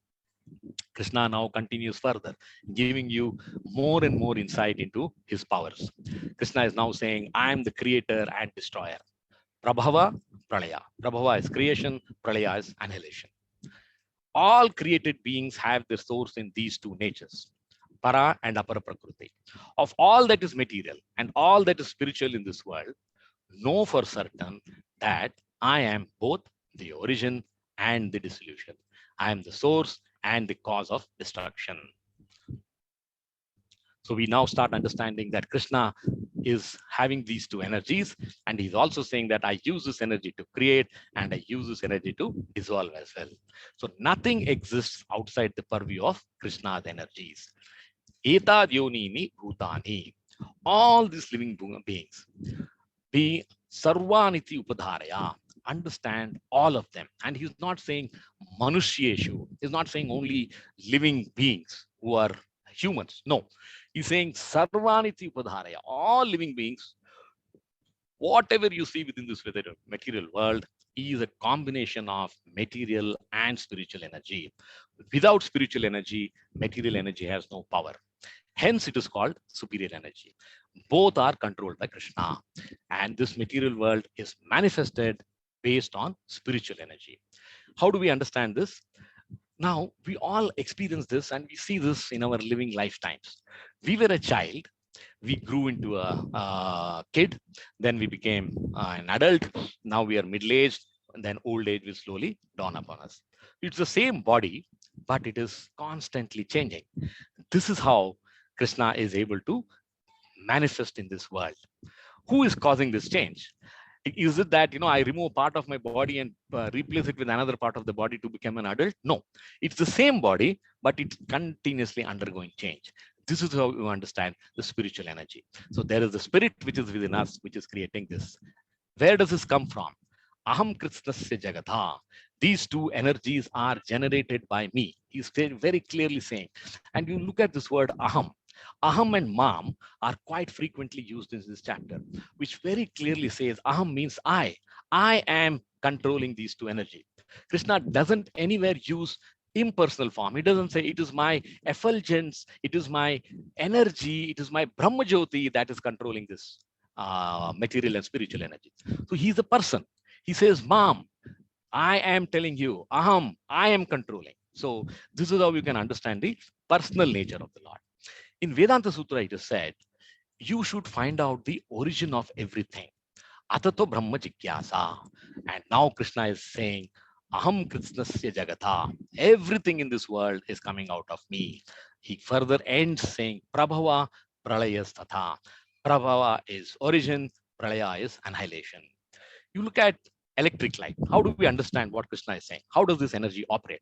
Krishna now continues further, giving you more and more insight into his powers. Krishna is now saying, I am the creator and destroyer. Prabhava, Pralaya. Prabhava is creation, Pralaya is annihilation. All created beings have their source in these two natures, Para and Apara Prakriti. Of all that is material and all that is spiritual in this world, know for certain that I am both the origin and the dissolution. I am the source and the cause of destruction. So we now start understanding that Krishna is having these two energies, and he's also saying that I use this energy to create and I use this energy to dissolve as well. So nothing exists outside the purview of Krishna's energies. Etad yonini bhutani. All these living beings, be sarvaniti upadharaya, understand all of them. And he's not saying manushyeshu, he's not saying only living beings who are humans. No, he's saying sarvaniti upadharaya, all living beings. Whatever you see within this material world is a combination of material and spiritual energy. Without spiritual energy, material energy has no power. Hence, it is called superior energy. Both are controlled by Krishna. And this material world is manifested based on spiritual energy. How do we understand this? Now, we all experience this and we see this in our living lifetimes. We were a child, we grew into a kid, then we became an adult, now we are middle-aged, and then old age will slowly dawn upon us. It's the same body, but it is constantly changing. This is how Krishna is able to manifest in this world. Who is causing this change? Is it that I remove part of my body and replace it with another part of the body to become an adult? No, it's the same body, but it's continuously undergoing change. This is how you understand the spiritual energy. So there is the spirit which is within us, which is creating this. Where does this come from? Aham Krishnasya Jagatha. These two energies are generated by me. He's very clearly saying. And you look at this word aham. Aham and mam are quite frequently used in this chapter, which very clearly says aham means I. I am controlling these two energies. Krishna doesn't anywhere use impersonal form. He doesn't say it is my effulgence, it is my energy, it is my Brahmajyoti that is controlling this material and spiritual energy. So he's a person. He says, Mom, I am telling you, Aham, I am controlling. So this is how you can understand the personal nature of the Lord. In Vedanta Sutra, it is said, you should find out the origin of everything. Atato Brahma Jigyasa. And now Krishna is saying, Aham Krishnasya Jagatha. Everything in this world is coming out of me. He further ends saying, Prabhava Pralayas Tatha. Prabhava is origin, Pralaya is annihilation. You look at electric light. How do we understand what Krishna is saying? How does this energy operate?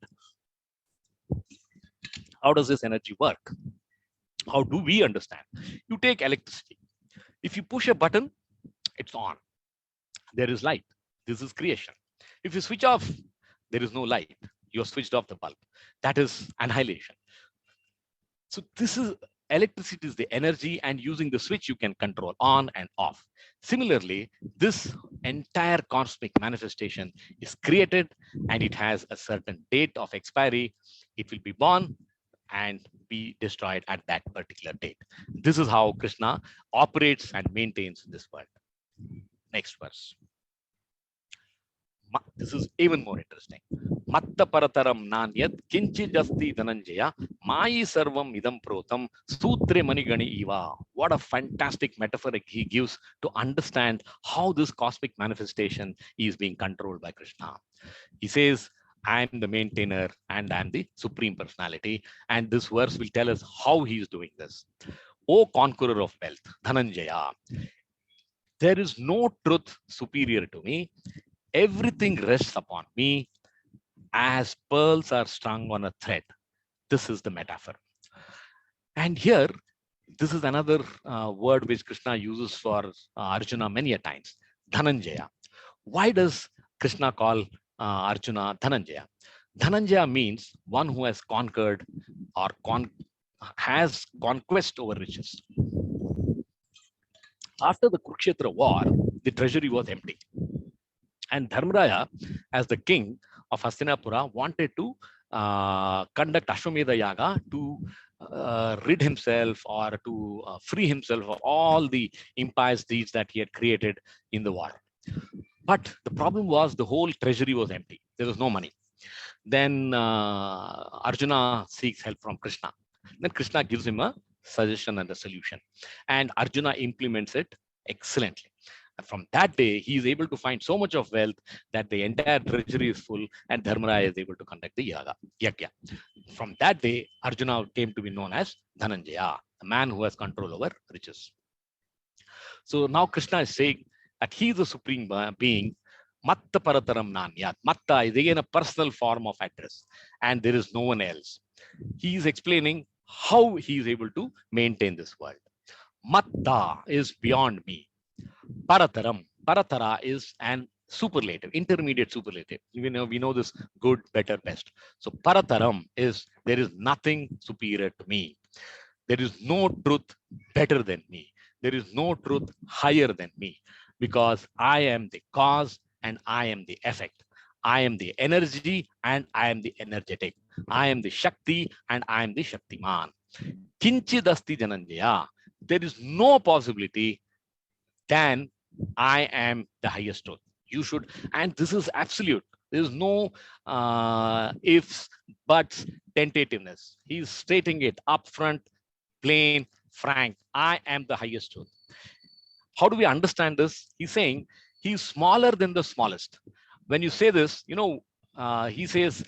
How does this energy work? How do we understand? You take electricity. If you push a button, it's on. There is light. This is creation. If you switch off, there is no light. You have switched off the bulb. That is annihilation. So this is electricity is the energy, and using the switch you can control on and off. Similarly, this entire cosmic manifestation is created and it has a certain date of expiry. It will be born and be destroyed at that particular date. This is how Krishna operates and maintains this world. Next verse. This is even more interesting. Matta parataram nanyat kinchi jasti dhananjaya mai sarvam idam protam sutre manigani iva. What a fantastic metaphor he gives to understand how this cosmic manifestation is being controlled by Krishna. He says, I am the maintainer and I am the supreme personality. And this verse will tell us how he is doing this. O conqueror of wealth, Dhananjaya, there is no truth superior to me. Everything rests upon me as pearls are strung on a thread. This is the metaphor. And here, this is another word which Krishna uses for Arjuna many a times, Dhananjaya. Why does Krishna call Arjuna Dhananjaya? Dhananjaya means one who has conquered or has conquest over riches. After the Kurukshetra war, the treasury was empty. And Dharmaraya, as the king of Hastinapura, wanted to conduct Ashwamedha Yaga to rid himself or to free himself of all the impious deeds that he had created in the war. But the problem was the whole treasury was empty. There was no money. Then Arjuna seeks help from Krishna. Then Krishna gives him a suggestion and a solution. And Arjuna implements it excellently. And from that day, he is able to find so much of wealth that the entire treasury is full and Dharmaraya is able to conduct the yagya. From that day, Arjuna came to be known as Dhananjaya, a man who has control over riches. So now Krishna is saying that he is the supreme being. Matta parataram nanyat. Matta is again a personal form of address, and there is no one else. He is explaining how he is able to maintain this world. Matta is beyond me. Parataram. Paratara is an superlative, intermediate superlative. We know this: good, better, best. So Parataram is there is nothing superior to me. There is no truth better than me. There is no truth higher than me, because I am the cause and I am the effect. I am the energy and I am the energetic. I am the Shakti and I am the Shaktiman. Kinchidasti Jananjaya. There is no possibility than I am the highest truth. You should, and this is absolute. There is no ifs, buts, tentativeness. He's stating it upfront, plain, frank. I am the highest truth. How do we understand this? He's saying he's smaller than the smallest. When you say this, he says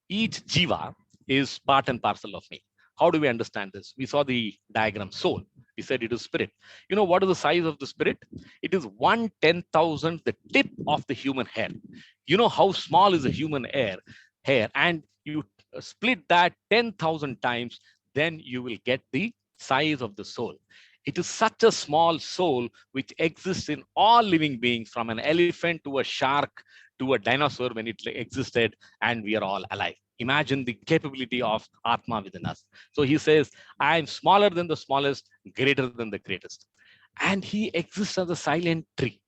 each jiva is part and parcel of me. How do we understand this? We saw the diagram soul. We said it is spirit. You know what is the size of the spirit? It is 1/10,000 the tip of the human hair. You know how small is a human hair, and you split that 10,000 times, then you will get the size of the soul. It is such a small soul which exists in all living beings, from an elephant to a shark to a dinosaur when it existed, and we are all alive. Imagine the capability of Atma within us. So he says, I am smaller than the smallest, greater than the greatest. And he exists as a silent tree.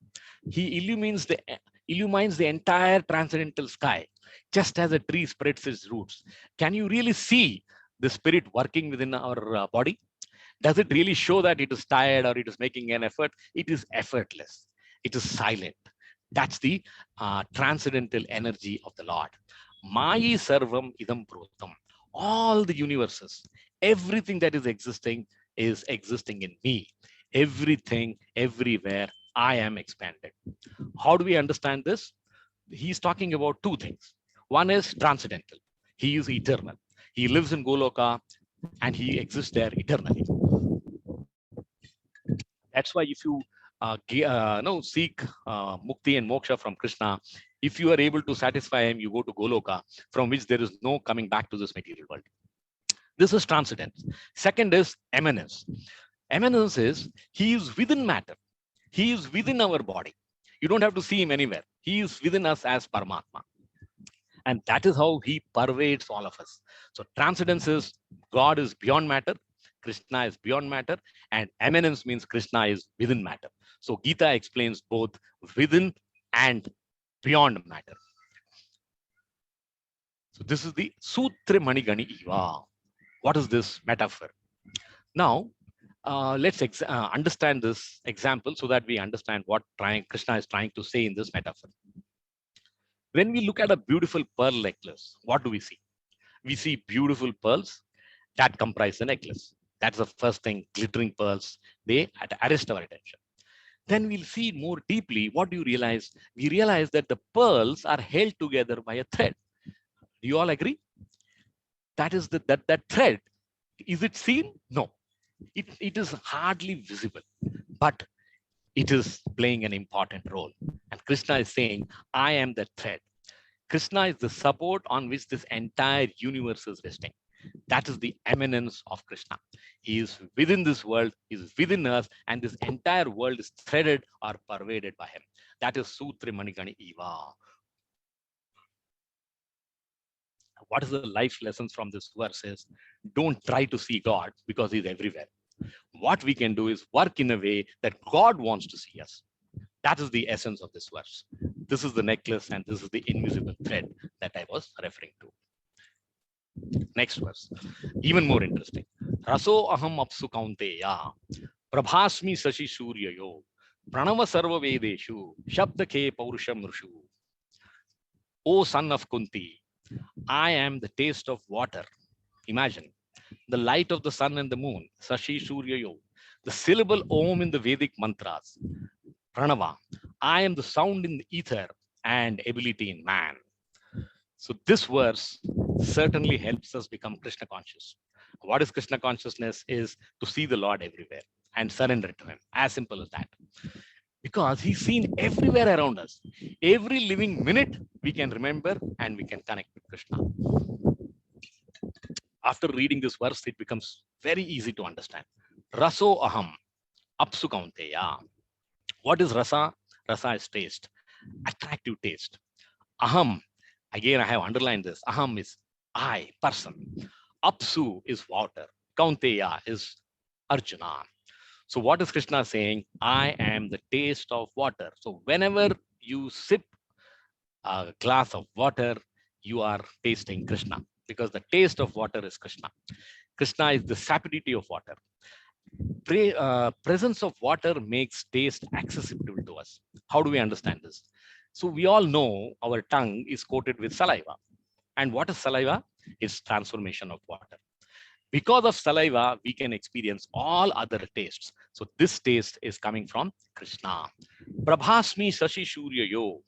He illumines the entire transcendental sky, just as a tree spreads its roots. Can you really see the spirit working within our body? Does it really show that it is tired or it is making an effort? It is effortless. It is silent. That's the transcendental energy of the Lord. Mayi sarvam idam protam. All the universes, everything that is existing in me. Everything, everywhere, I am expanded. How do we understand this? He's talking about two things. One is transcendental. He is eternal. He lives in Goloka and he exists there eternally. That's why if you seek mukti and moksha from Krishna, if you are able to satisfy him, you go to Goloka, from which there is no coming back to this material world. This is transcendence. Second is eminence. Eminence is he is within matter. He is within our body. You don't have to see him anywhere. He is within us as Paramatma. And that is how he pervades all of us. So transcendence is God is beyond matter, Krishna is beyond matter, and eminence means Krishna is within matter. So Gita explains both within and beyond matter. So this is the Sutra Manigani Iva. What is this metaphor? Now, let's understand this example so that we understand what Krishna is trying to say in this metaphor. When we look at a beautiful pearl necklace, what do we see? We see beautiful pearls that comprise the necklace. That's the first thing, glittering pearls. They arrest our attention. Then we'll see more deeply. What do you realize? We realize that the pearls are held together by a thread. Do you all agree? That is that thread. Is it seen? No. It is hardly visible, but it is playing an important role. And Krishna is saying, I am the thread. Krishna is the support on which this entire universe is resting. That is the eminence of Krishna. He is within this world, he is within us, and this entire world is threaded or pervaded by him. That is Sutra Manigani Eva. What is the life lessons from this verse is, don't try to see God because he's everywhere. What we can do is work in a way that God wants to see us. That is the essence of this verse. This is the necklace and this is the invisible thread that I was referring to. Next verse, even more interesting. Raso aham apsu kaunteya, prabhasmi sashi suryayo, pranava sarva vedeshu, shabda ke paurusham rushu. O son of Kunti, I am the taste of water. Imagine the light of the sun and the moon, sashi suryayo, the syllable om in the Vedic mantras, pranava. I am the sound in the ether and ability in man. So this verse certainly helps us become Krishna conscious. What is Krishna consciousness? Is to see the Lord everywhere and surrender to him. As simple as that. Because he's seen everywhere around us. Every living minute we can remember and we can connect with Krishna. After reading this verse, it becomes very easy to understand. Raso aham, apsu kaunteya. What is rasa? Rasa is taste, attractive taste. Aham, again I have underlined this. Aham is I, person. Apsu is water. Kaunteya is arjuna. So what is Krishna saying? I am the taste of water. So whenever you sip a glass of water, you are tasting Krishna, because the taste of water is Krishna. Krishna is the sapidity of water. Presence of water makes taste accessible to us. How do we understand this? So we all know our tongue is coated with saliva. And what is saliva? It's transformation of water. Because of saliva, we can experience all other tastes. So this taste is coming from Krishna. Prabhasmi Shashi Surya Yo.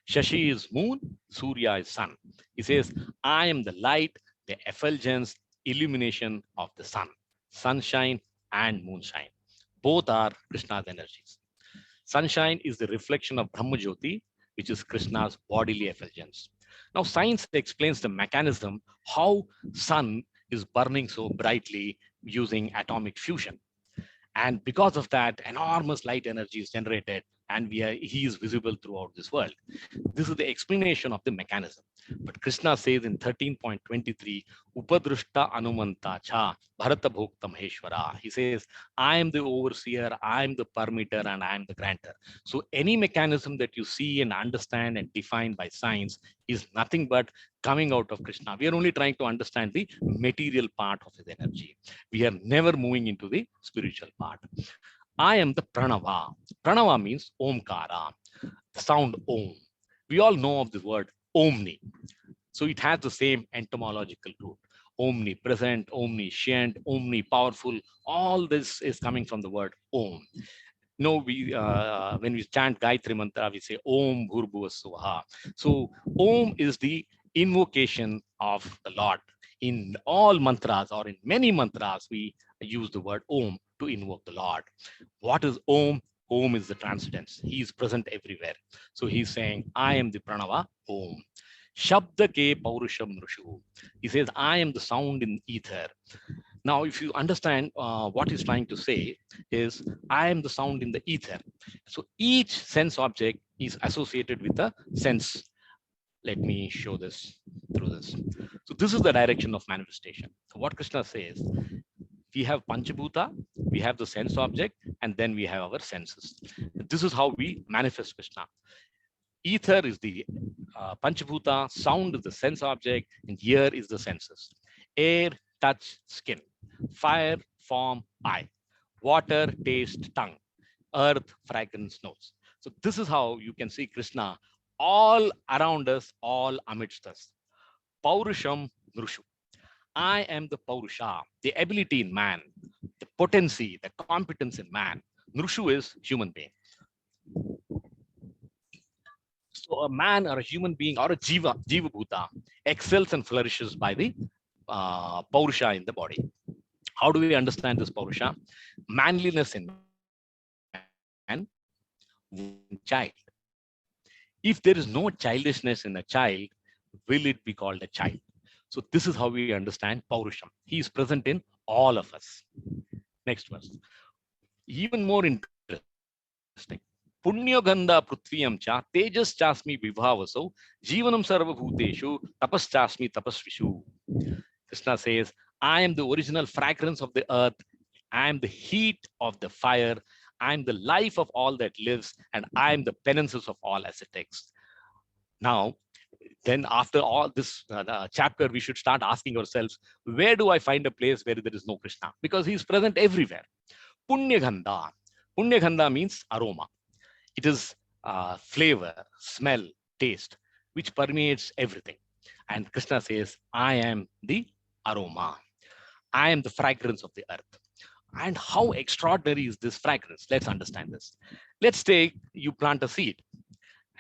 Shashi is moon, Surya is sun. He says, I am the light, the effulgence, illumination of the sun. Sunshine and moonshine. Both are Krishna's energies. Sunshine is the reflection of Brahma Jyoti, which is Krishna's bodily effulgence. Now, science explains the mechanism how sun is burning so brightly using atomic fusion. And because of that, enormous light energy is generated and he is visible throughout this world. This is the explanation of the mechanism. But Krishna says in 13.23, Upadrushta Anumanta Cha Bharata Bhokta Maheshwara. He says, I am the overseer, I am the permitter, and I am the grantor. So any mechanism that you see and understand and define by science is nothing but coming out of Krishna. We are only trying to understand the material part of his energy. We are never moving into the spiritual part. I am the Pranava. Pranava means Omkara, the sound Om. We all know of the word Omni. So it has the same etymological root. Omnipresent, omniscient, omnipowerful. All this is coming from the word Om. No, when we chant Gayatri Mantra, we say Om Bhurbhuva Swaha. So Om is the invocation of the Lord. In all mantras or in many mantras, we use the word Om to invoke the Lord. What is Om? Om is the transcendence. He is present everywhere. So he's saying, I am the Pranava Om. Shabda ke paurusham rushu. He says, I am the sound in ether. Now, if you understand what he's trying to say is, I am the sound in the ether. So each sense object is associated with a sense. Let me show this through this. So this is the direction of manifestation. So what Krishna says, we have Panchabhuta, we have the sense object, and then we have our senses. This is how we manifest Krishna. Ether is the Panchabhuta, sound is the sense object, and ear is the senses. Air, touch, skin. Fire, form, eye. Water, taste, tongue. Earth, fragrance, nose. So this is how you can see Krishna all around us, all amidst us. Paurusham Nrushu. I am the Paurusha, the ability in man, the potency, the competence in man. Nrushu is human being. So a man or a human being or a Jiva Bhuta excels and flourishes by the Paurusha in the body. How do we understand this Paurusha? Manliness in man, child. If there is no childishness in a child, will it be called a child? So this is how we understand Paurusham. He is present in all of us. Next verse. Even more interesting. Punya Ganda Prithviyam cha Tejas chasmi vibhavaso Jivanam sarva bhuteshu tapas chasmi tapasvishu. Krishna says, I am the original fragrance of the earth I am the heat of the fire. I am the life of all that lives, and I am the penances of all ascetics. Now, then after all this chapter, we should start asking ourselves, where do I find a place where there is no Krishna? Because he is present everywhere. Punyagandha. Punyagandha means aroma. It is flavor, smell, taste, which permeates everything. And Krishna says, I am the aroma. I am the fragrance of the earth. And how extraordinary is this fragrance? Let's understand this. Let's take, you plant a seed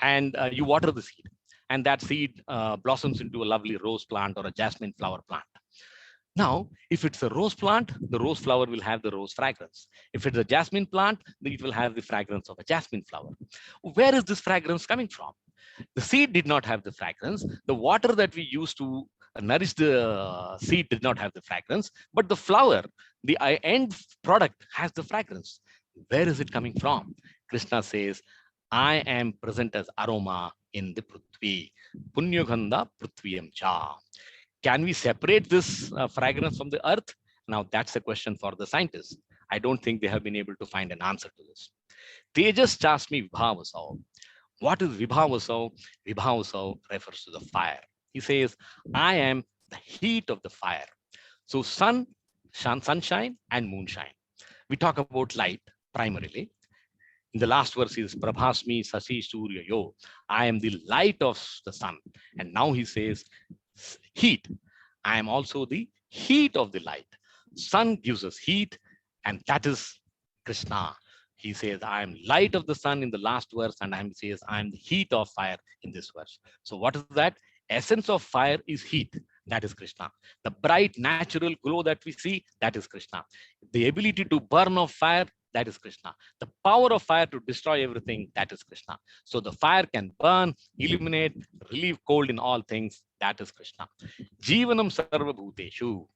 and you water the seed. And that seed blossoms into a lovely rose plant or a jasmine flower plant. Now, if it's a rose plant, the rose flower will have the rose fragrance. If it's a jasmine plant, it will have the fragrance of a jasmine flower. Where is this fragrance coming from? The seed did not have the fragrance. The water that we used to nourish the seed did not have the fragrance, but the flower, the end product, has the fragrance. Where is it coming from? Krishna says, I am present as aroma in the Prithvi. Punyagandha Prithviyam cha. Can we separate this fragrance from the earth? Now, that's a question for the scientists. I don't think they have been able to find an answer to this. Tejas chasmi vibhavasav. What is vibhavasav? Vibhavasav refers to the fire. He says, I am the heat of the fire. So sunshine and moonshine. We talk about light primarily. In the last verse is Prabhasmi Sasi Surya Yo. I am the light of the sun. And now he says, heat. I am also the heat of the light. Sun gives us heat, and that is Krishna. He says, I am light of the sun in the last verse, and he says, I am the heat of fire in this verse. So what is that? Essence of fire is heat. That is Krishna. The bright natural glow that we see, that is Krishna. The ability to burn of fire, that is Krishna. The power of fire to destroy everything, that is Krishna. So the fire can burn, illuminate, relieve cold in all things, that is Krishna. Jivanam sarva bhuteshu.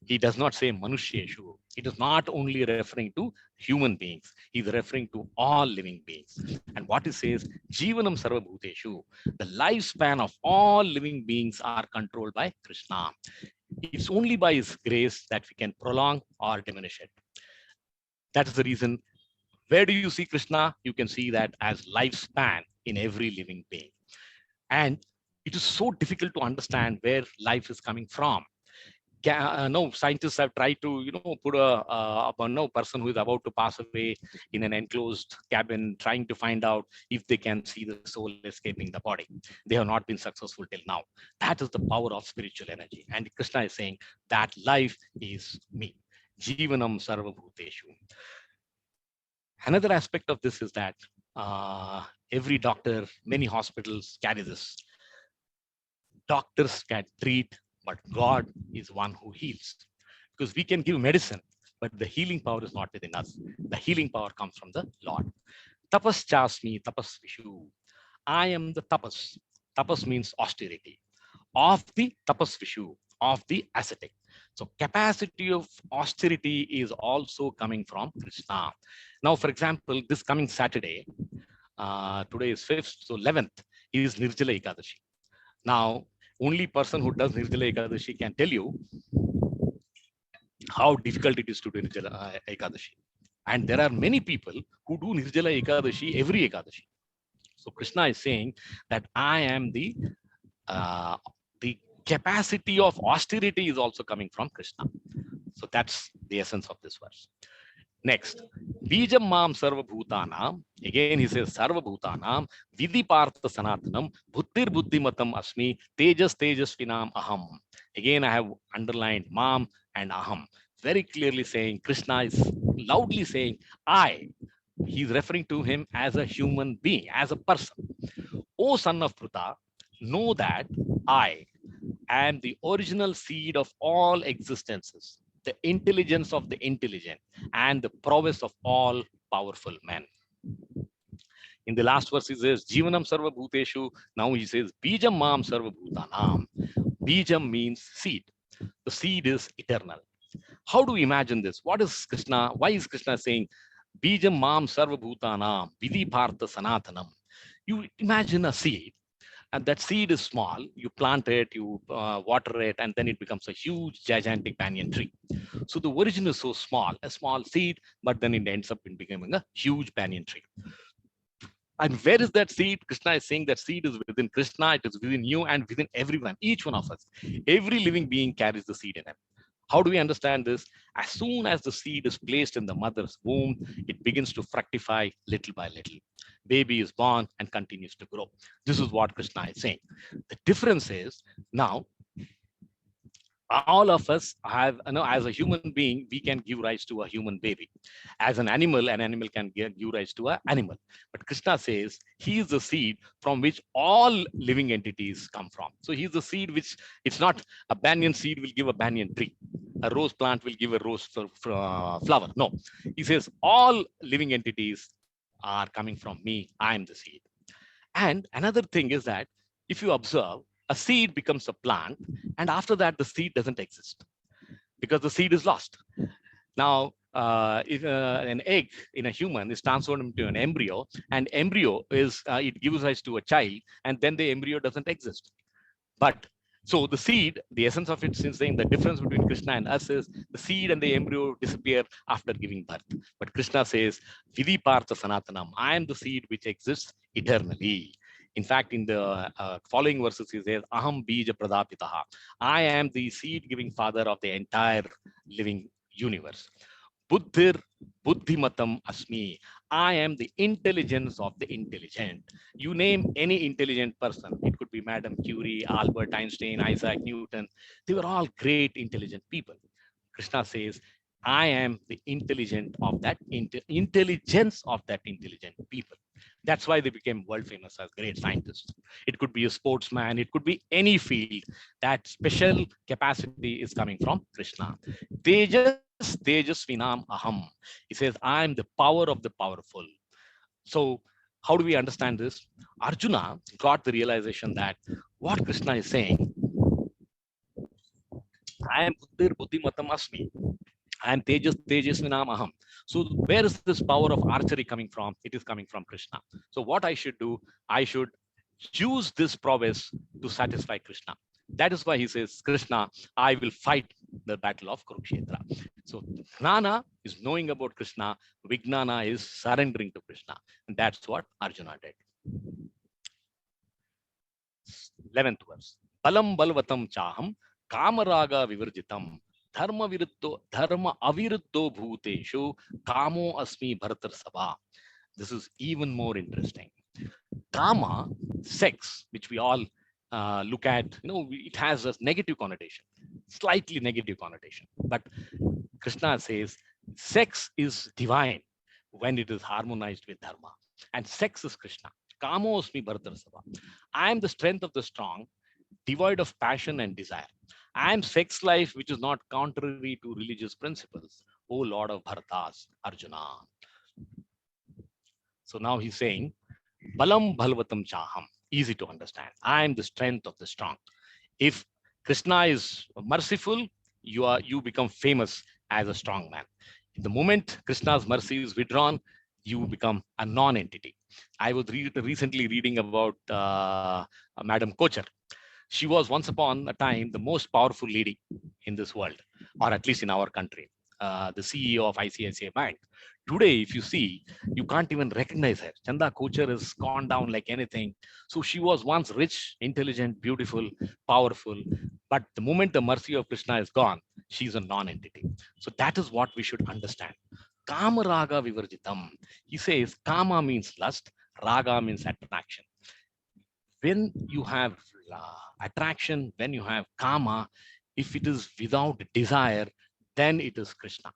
He does not say manusheshu. It is not only referring to human beings. He is referring to all living beings. And what he says, Jivanam sarva bhuteshu. The lifespan of all living beings are controlled by Krishna. It's only by his grace that we can prolong or diminish it. That is the reason. Where do you see Krishna? You can see that as lifespan in every living being. And it is so difficult to understand where life is coming from. No, scientists have tried to, put a person who is about to pass away in an enclosed cabin, trying to find out if they can see the soul escaping the body. They have not been successful till now. That is the power of spiritual energy. And Krishna is saying that life is me. Jivanam sarva bhuteshu. Another aspect of this is that every doctor, many hospitals carry this. Doctors can treat, but God is one who heals. Because we can give medicine, but the healing power is not within us. The healing power comes from the Lord. Tapas chasmi tapas vishu. I am the tapas. Tapas means austerity. Of the tapas vishu, of the ascetic. So capacity of austerity is also coming from Krishna. Now, for example, this coming Saturday, today is 5th, so 11th is Nirjala Ekadashi. Now, only person who does Nirjala Ekadashi can tell you how difficult it is to do Nirjala Ekadashi. And there are many people who do Nirjala Ekadashi every Ekadashi. So Krishna is saying that I am the capacity of austerity is also coming from Krishna. So that's the essence of this verse. Next, Bijam Mam Sarva Bhutanam. Again, he says Sarva Bhutanam, Vidhi Partha Sanatanam, Bhuttir Buddhimatam Asmi, Tejas Tejasvinam Aham. Again, I have underlined Mam and Aham. Very clearly saying, Krishna is loudly saying, I. He's referring to him as a human being, as a person. O son of Pruta, know that I am the original seed of all existences, the intelligence of the intelligent, and the prowess of all powerful men. In the last verse, he says, Jivanam sarva bhuteshu. Now he says, Bijam mam sarva bhutanam. Bijam means seed. The seed is eternal. How do we imagine this? What is Krishna? Why is Krishna saying, Bijam mam sarva bhutanam, Vidhi partha sanatanam? You imagine a seed. And that seed is small. You plant it, you water it, and then it becomes a huge, gigantic banyan tree. So the origin is so small, a small seed, but then it ends up in becoming a huge banyan tree. And where is that seed? Krishna is saying that seed is within Krishna, it is within you and within everyone, each one of us. Every living being carries the seed in him. How do we understand this? As soon as the seed is placed in the mother's womb, it begins to fructify little by little. Baby is born and continues to grow. This is what Krishna is saying. The difference is now all of us have, as a human being, we can give rise to a human baby. As an animal can give rise to an animal. But Krishna says he is the seed from which all living entities come from. So he's the seed which, it's not a banyan seed will give a banyan tree. A rose plant will give a rose flower. No, he says all living entities are coming from me. I am the seed. And another thing is that if you observe, a seed becomes a plant, and after that, the seed doesn't exist because the seed is lost. Now, if an egg in a human is transformed into an embryo, and embryo is, it gives rise to a child, and then the embryo doesn't exist. But so the seed, the essence of it, since saying the difference between Krishna and us is the seed and the embryo disappear after giving birth. But Krishna says, Vidhi Partha Sanatanam, I am the seed which exists eternally. In fact, in the following verses, he says, Aham Bija Pradapitaha. I am the seed giving father of the entire living universe. Buddhir Buddhimatam Asmi. I am the intelligence of the intelligent. You name any intelligent person. It could be Madame Curie, Albert Einstein, Isaac Newton. They were all great intelligent people. Krishna says, I am the intelligent of that intelligence of that intelligent people. That's why they became world famous as great scientists. It could be a sportsman, it could be any field. That special capacity is coming from Krishna. Tejasvinam Aham. He says, I am the power of the powerful. So how do we understand this? Arjuna got the realization that what Krishna is saying, I am Buddhir Buddhimatam Asmi. I am Tejasvinam Aham. So where is this power of archery coming from? It is coming from Krishna. So what I should do, I should use this prowess to satisfy Krishna. That is why he says, Krishna, I will fight the battle of Kurukshetra. So Gnana is knowing about Krishna, Vijnana is surrendering to Krishna. And that's what Arjuna did. 11th verse. Balam balvatam chaham kamaraga vivarjitam dharma aviruddho bhuteshu kamo asmi bharatar sabha. This is even more interesting. Kama, sex, which we all look at, it has a negative connotation, slightly negative connotation. But Krishna says sex is divine when it is harmonized with dharma. And sex is Krishna. Kamo asmi bharatar sabha. I am the strength of the strong, devoid of passion and desire. I am sex life which is not contrary to religious principles. O Lord of Bharatas, Arjuna. So now he's saying, Balam Bhalvatam Chaham. Easy to understand. I am the strength of the strong. If Krishna is merciful, you become famous as a strong man. The moment Krishna's mercy is withdrawn, you become a non-entity. I was recently reading about Madam Kochar. She was once upon a time the most powerful lady in this world, or at least in our country, the CEO of ICICI Bank. Today, if you see, you can't even recognize her. Chanda Kochar has gone down like anything. So she was once rich, intelligent, beautiful, powerful. But the moment the mercy of Krishna is gone, she's a non-entity. So that is what we should understand. Kama raga vivarjitam. He says kama means lust, raga means attraction. When you have attraction, when you have kama, if it is without desire, then it is Krishna.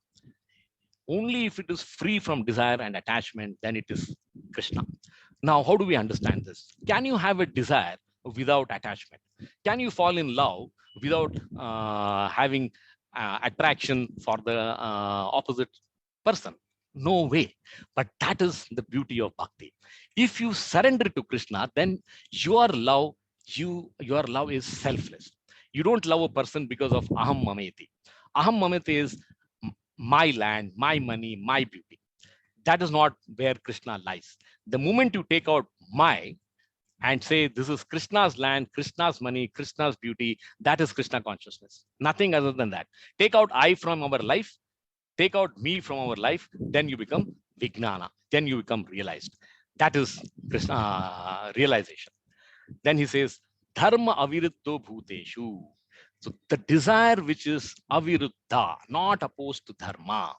Only if it is free from desire and attachment, then it is Krishna. Now, how do we understand this? Can you have a desire without attachment? Can you fall in love without having attraction for the opposite person? No way. But that is the beauty of bhakti. If you surrender to Krishna, then your love is selfless. You don't love a person because of aham mameti. Aham mameti is my land, my money, my beauty. That is not where Krishna lies. The moment you take out my, and say this is Krishna's land, Krishna's money, Krishna's beauty. That is Krishna consciousness. Nothing other than that. Take out I from our life, take out me from our life, then you become Vijnana. Then you become realized. That is Krishna realization. Then he says, Dharma aviruddho bhuteshu. So the desire which is aviruddha, not opposed to dharma.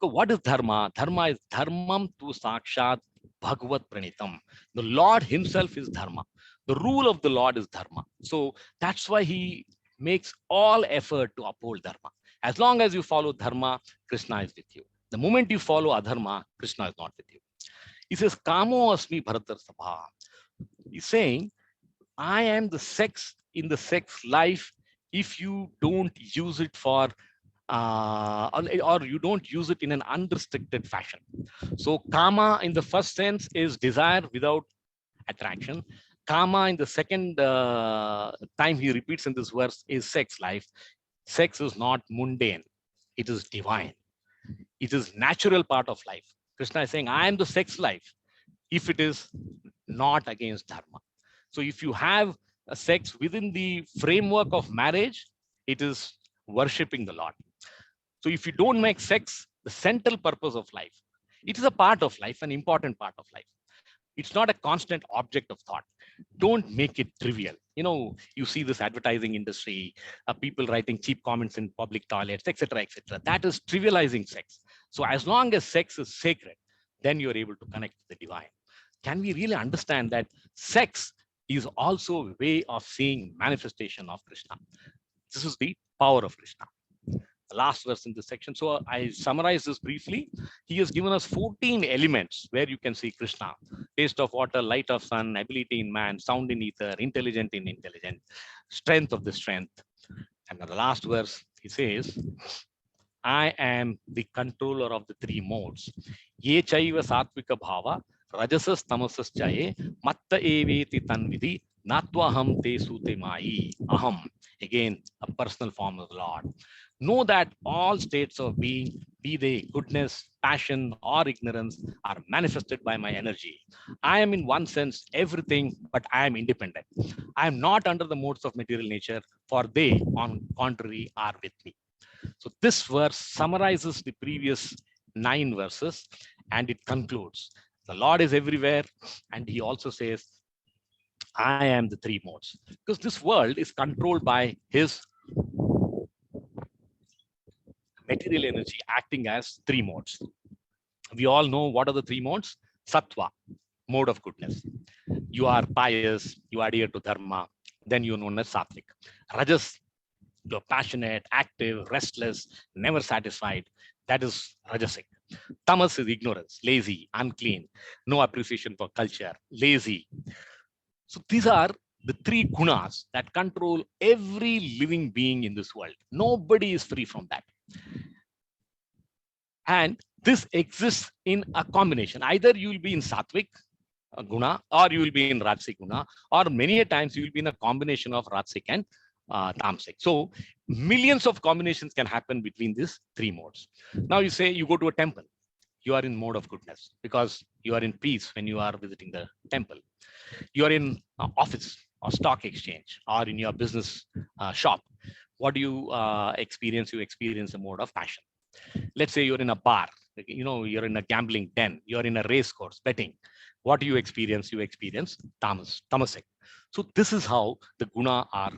So what is dharma? Dharma is dharmam tu sakshat bhagavad pranitam. The Lord himself is dharma. The rule of the Lord is dharma. So that's why he makes all effort to uphold dharma. As long as you follow dharma, Krishna is with you. The moment you follow adharma, Krishna is not with you. He says, Kamo asmi bharatar sabha. He's saying, I am the sex in the sex life if you don't use it for or you don't use it in an unrestricted fashion. So kama in the first sense is desire without attraction. Kama in the second time he repeats in this verse is sex life. Sex is not mundane. It is divine. It is natural part of life. Krishna is saying, I am the sex life if it is not against dharma. So if you have a sex within the framework of marriage, it is worshipping the Lord. So if you don't make sex the central purpose of life, it is a part of life, an important part of life. It's not a constant object of thought. Don't make it trivial. You know, you see this advertising industry, people writing cheap comments in public toilets, etc., etc. That is trivializing sex. So as long as sex is sacred, then you're able to connect to the divine. Can we really understand that sex is also a way of seeing manifestation of Krishna? This is the power of Krishna. The last verse in this section. So I summarize this briefly. He has given us 14 elements where you can see Krishna: taste of water, light of sun, ability in man, sound in ether, intelligent in intelligent, strength of the strength. And in the last verse, he says, I am the controller of the three modes. Ye chaiva satvika bhava, rajasas tamasas chaye, matta eveti tanvidi, natvaham te sute mai. Aham. Again, a personal form of the Lord. Know that all states of being, be they goodness, passion, or ignorance, are manifested by my energy. I am in one sense everything, but I am independent. I am not under the modes of material nature, for they, on contrary, are with me. So this verse summarizes the previous 9 verses and it concludes. The Lord is everywhere, and he also says, I am the three modes. Because this world is controlled by his material energy acting as three modes. We all know what are the three modes. Sattva, mode of goodness. You are pious, you adhere to dharma, then you're known as sattvic. Rajas, you're passionate, active, restless, never satisfied. That is rajasic. Tamas is ignorance, lazy, unclean, no appreciation for culture, lazy. So these are the three gunas that control every living being in this world. Nobody is free from that. And this exists in a combination. Either you will be in sattvic guna, or you will be in rajasic guna, or many a times you will be in a combination of rajasic and tamasic. So millions of combinations can happen between these three modes. Now you say you go to a temple, you are in mode of goodness because you are in peace when you are visiting the temple. You are in office or stock exchange or in your business shop. What do you experience? You experience a mode of passion. Let's say you're in a bar, you know, you're in a gambling den, you're in a race course betting. What do you experience? You experience tamasic. So this is how the guna are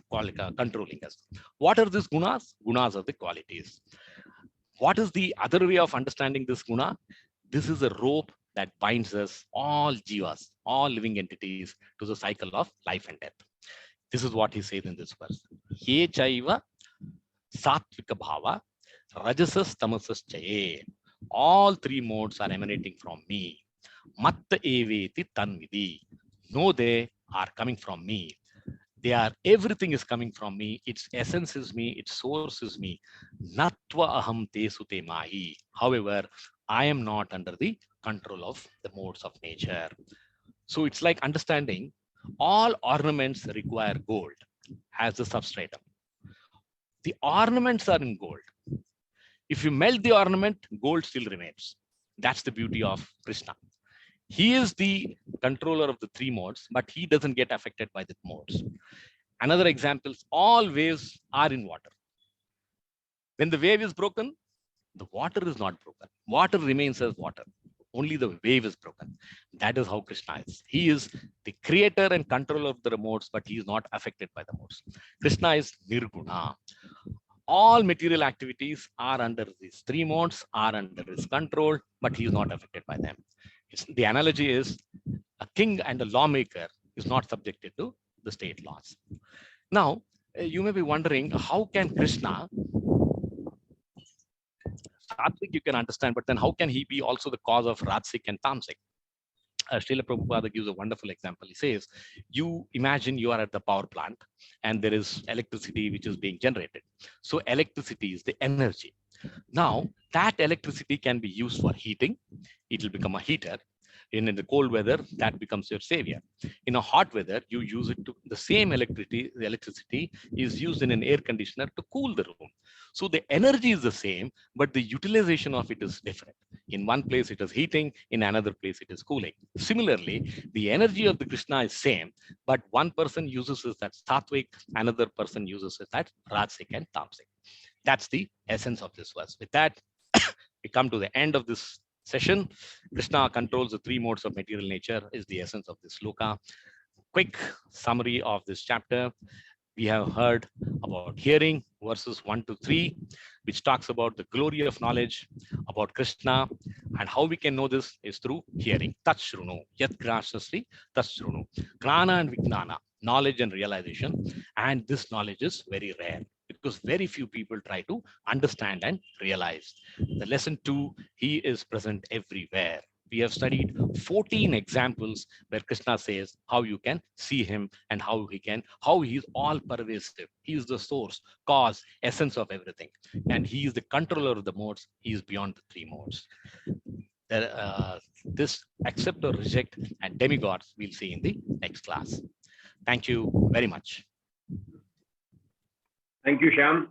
controlling us. What are these gunas? Gunas are the qualities. What is the other way of understanding this guna? This is a rope that binds us, all jivas, all living entities, to the cycle of life and death. This is what he says in this verse. Ye chaiva satvika bhava, rajasas tamasas chaye. All three modes are emanating from me. Matta eveti tanvidi. Know they are coming from me. They are, everything is coming from me. Its essence is me. Its source is me. Natva aham te sute mahi. However, I am not under the control of the modes of nature. So it's like understanding all ornaments require gold as the substratum. The ornaments are in gold. If you melt the ornament, gold still remains. That's the beauty of Krishna. He is the controller of the three modes, but he doesn't get affected by the modes. Another example, all waves are in water. When the wave is broken, the water is not broken. Water remains as water. Only the wave is broken. That is how Krishna is. He is the creator and controller of the modes, but he is not affected by the modes. Krishna is Nirguna. All material activities are under these three modes, are under his control, but he is not affected by them. The analogy is a king and a lawmaker is not subjected to the state laws. Now, you may be wondering, how can Krishna, Sattvic you can understand, but then how can he be also the cause of Rajasic and Tamasic? Srila Prabhupada gives a wonderful example. He says, you imagine you are at the power plant and there is electricity which is being generated. So electricity is the energy. Now, that electricity can be used for heating. It will become a heater. In the cold weather, that becomes your savior. In a hot weather, you use it to, the same electricity, the electricity is used in an air conditioner to cool the room. So the energy is the same, but the utilization of it is different. In one place, it is heating. In another place, it is cooling. Similarly, the energy of the Krishna is same, but one person uses it as Sattvic, another person uses it as Rajasic and Tamasic. That's the essence of this verse. With that, we come to the end of this session. Krishna controls the three modes of material nature is the essence of this shloka. Quick summary of this chapter. We have heard about hearing, verses 1 to 3, which talks about the glory of knowledge, about Krishna, and how we can know this is through hearing. Tat shrunu, yat grashasri, tat shrunu. Gnana and Vijnana, knowledge and realization. And this knowledge is very rare because very few people try to understand and realize. The lesson 2, he is present everywhere. We have studied 14 examples where Krishna says how you can see him and how he is all pervasive. He is the source, cause, essence of everything. And he is the controller of the modes. He is beyond the three modes. This accept or reject and demigods we'll see in the next class. Thank you very much. Thank you, Shyam.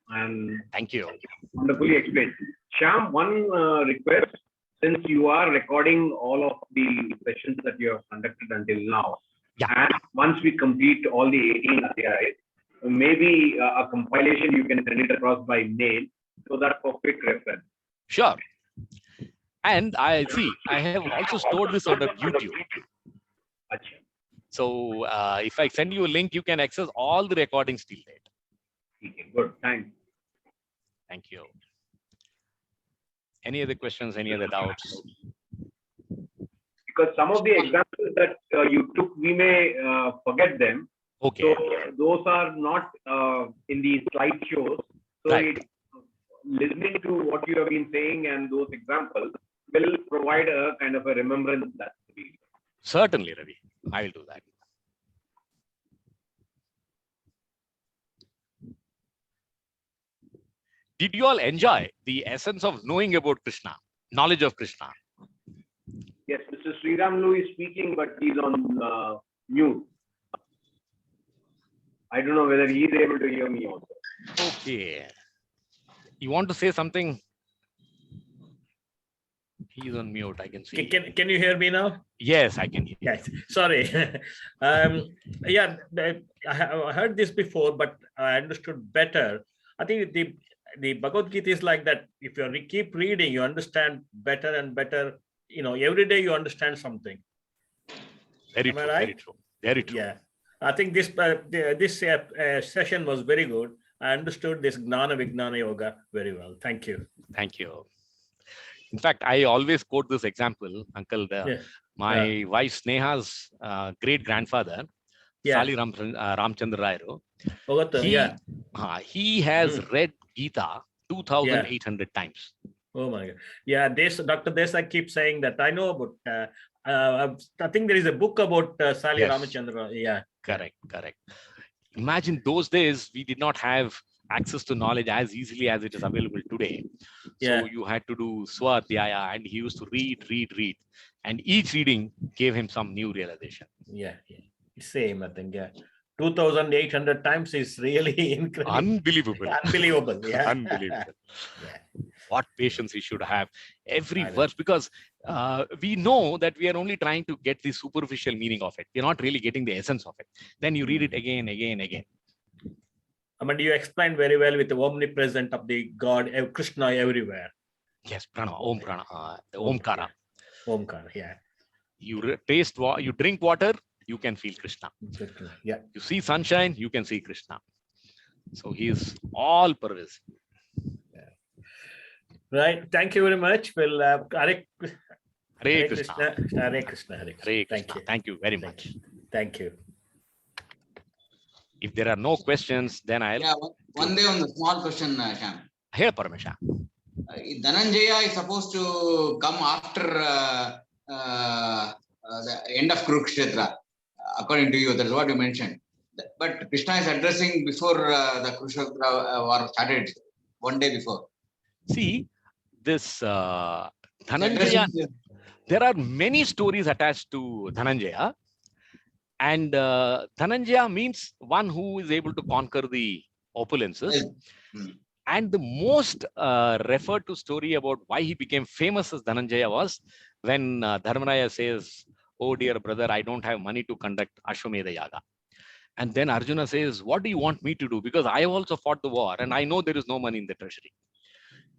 And thank you. Wonderfully explained. Shyam, one request. Since you are recording all of the sessions that you have conducted until now, and once we complete all the 18 adhyayas, maybe a compilation you can send it across by mail so that for quick reference. Sure. And I have also stored this on YouTube. So if I send you a link, you can access all the recordings till date. Okay, good. Thanks. Thank you. Any other questions? Any other doubts? Because some of the examples that you took, we may forget them. Okay. So those are not in the slideshows. So right. Listening to what you have been saying and those examples will provide a kind of a remembrance that. Certainly, Ravi. I will do that. Did you all enjoy the essence of knowing about Krishna, knowledge of Krishna? Yes, Mr. Sriramlu is speaking, but he's on mute. I don't know whether he is able to hear me also. Okay. You want to say something? He's on mute, I can see. Can you hear me now? Yes, I can hear you. Yes, sorry. Yeah, I heard this before, but I understood better. I think the Bhagwadgita is like that. If you keep reading, you understand better and better. You know, every day you understand something. Very true, right? Very true. Very true. Yeah, I think this session was very good. I understood this Gnana Vijnana Yoga very well. Thank you. Thank you. In fact, I always quote this example, Uncle. My wife Sneha's great grandfather, Sali Ramchandra Rairu, he has read Gita 2,800 times. Oh my God. Yeah, Dr. Desai keeps saying that. I know about, I think there is a book about Sali Ramachandra. Yeah. Correct. Imagine those days, we did not have access to knowledge as easily as it is available today. So you had to do Swadhyaya, and he used to read. And each reading gave him some new realization. Yeah. Same, I think, 2,800 times is really incredible. Unbelievable. Unbelievable. Yeah. Unbelievable. Yeah. what patience he should have. Every verse, because we know that we are only trying to get the superficial meaning of it. We're not really getting the essence of it. Then you read it again. I mean, you explained very well with the omnipresent of the God, Krishna everywhere. Yes, prana, Om prana, the Omkara. Omkara, yeah. You taste, you drink water, you can feel Krishna. Yeah. You see sunshine, you can see Krishna. So he is all pervasive. Yeah. Right. Thank you very much. Well, Hare Krishna. Hare Krishna. Hare Krishna. Thank you. Thank you very much. Thank you. If there are no questions, then I'll. Yeah, one day on the small question, Sham. Here, Parmesha. Dhananjaya is supposed to come after the end of Kurukshetra, according to you. That's what you mentioned. But Krishna is addressing before the Kurukshetra war started, one day before. See, this Dhananjaya, there are many stories attached to Dhananjaya. And Dhananjaya means one who is able to conquer the opulences. And the most referred to story about why he became famous as Dhananjaya was when Dharmaraya says, "Oh dear brother, I don't have money to conduct Ashwamedha Yaga." And then Arjuna says, "What do you want me to do? Because I have also fought the war and I know there is no money in the treasury."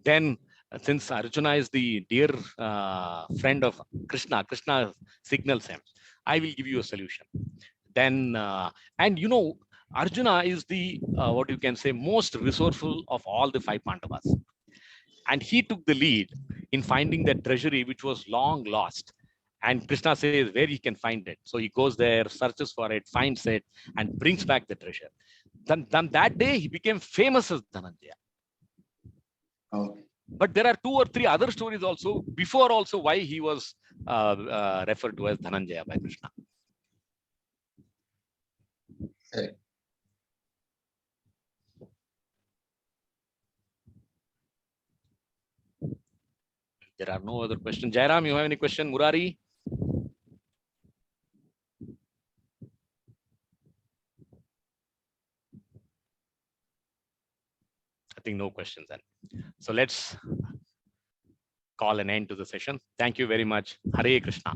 Then since Arjuna is the dear friend of Krishna, Krishna signals him, "I will give you a solution." Then, and you know, Arjuna is the, what you can say, most resourceful of all the 5 Pandavas. And he took the lead in finding that treasury, which was long lost. And Krishna says where he can find it. So he goes there, searches for it, finds it, and brings back the treasure. Then that day, he became famous as Dhananjaya. Okay. But there are 2 or 3 other stories also, before also, why he was referred to as Dhananjaya by Krishna. Okay. There are no other questions. Jairam, you have any question? Murari? I think no questions then. So let's call an end to the session. Thank you very much. Hare Krishna.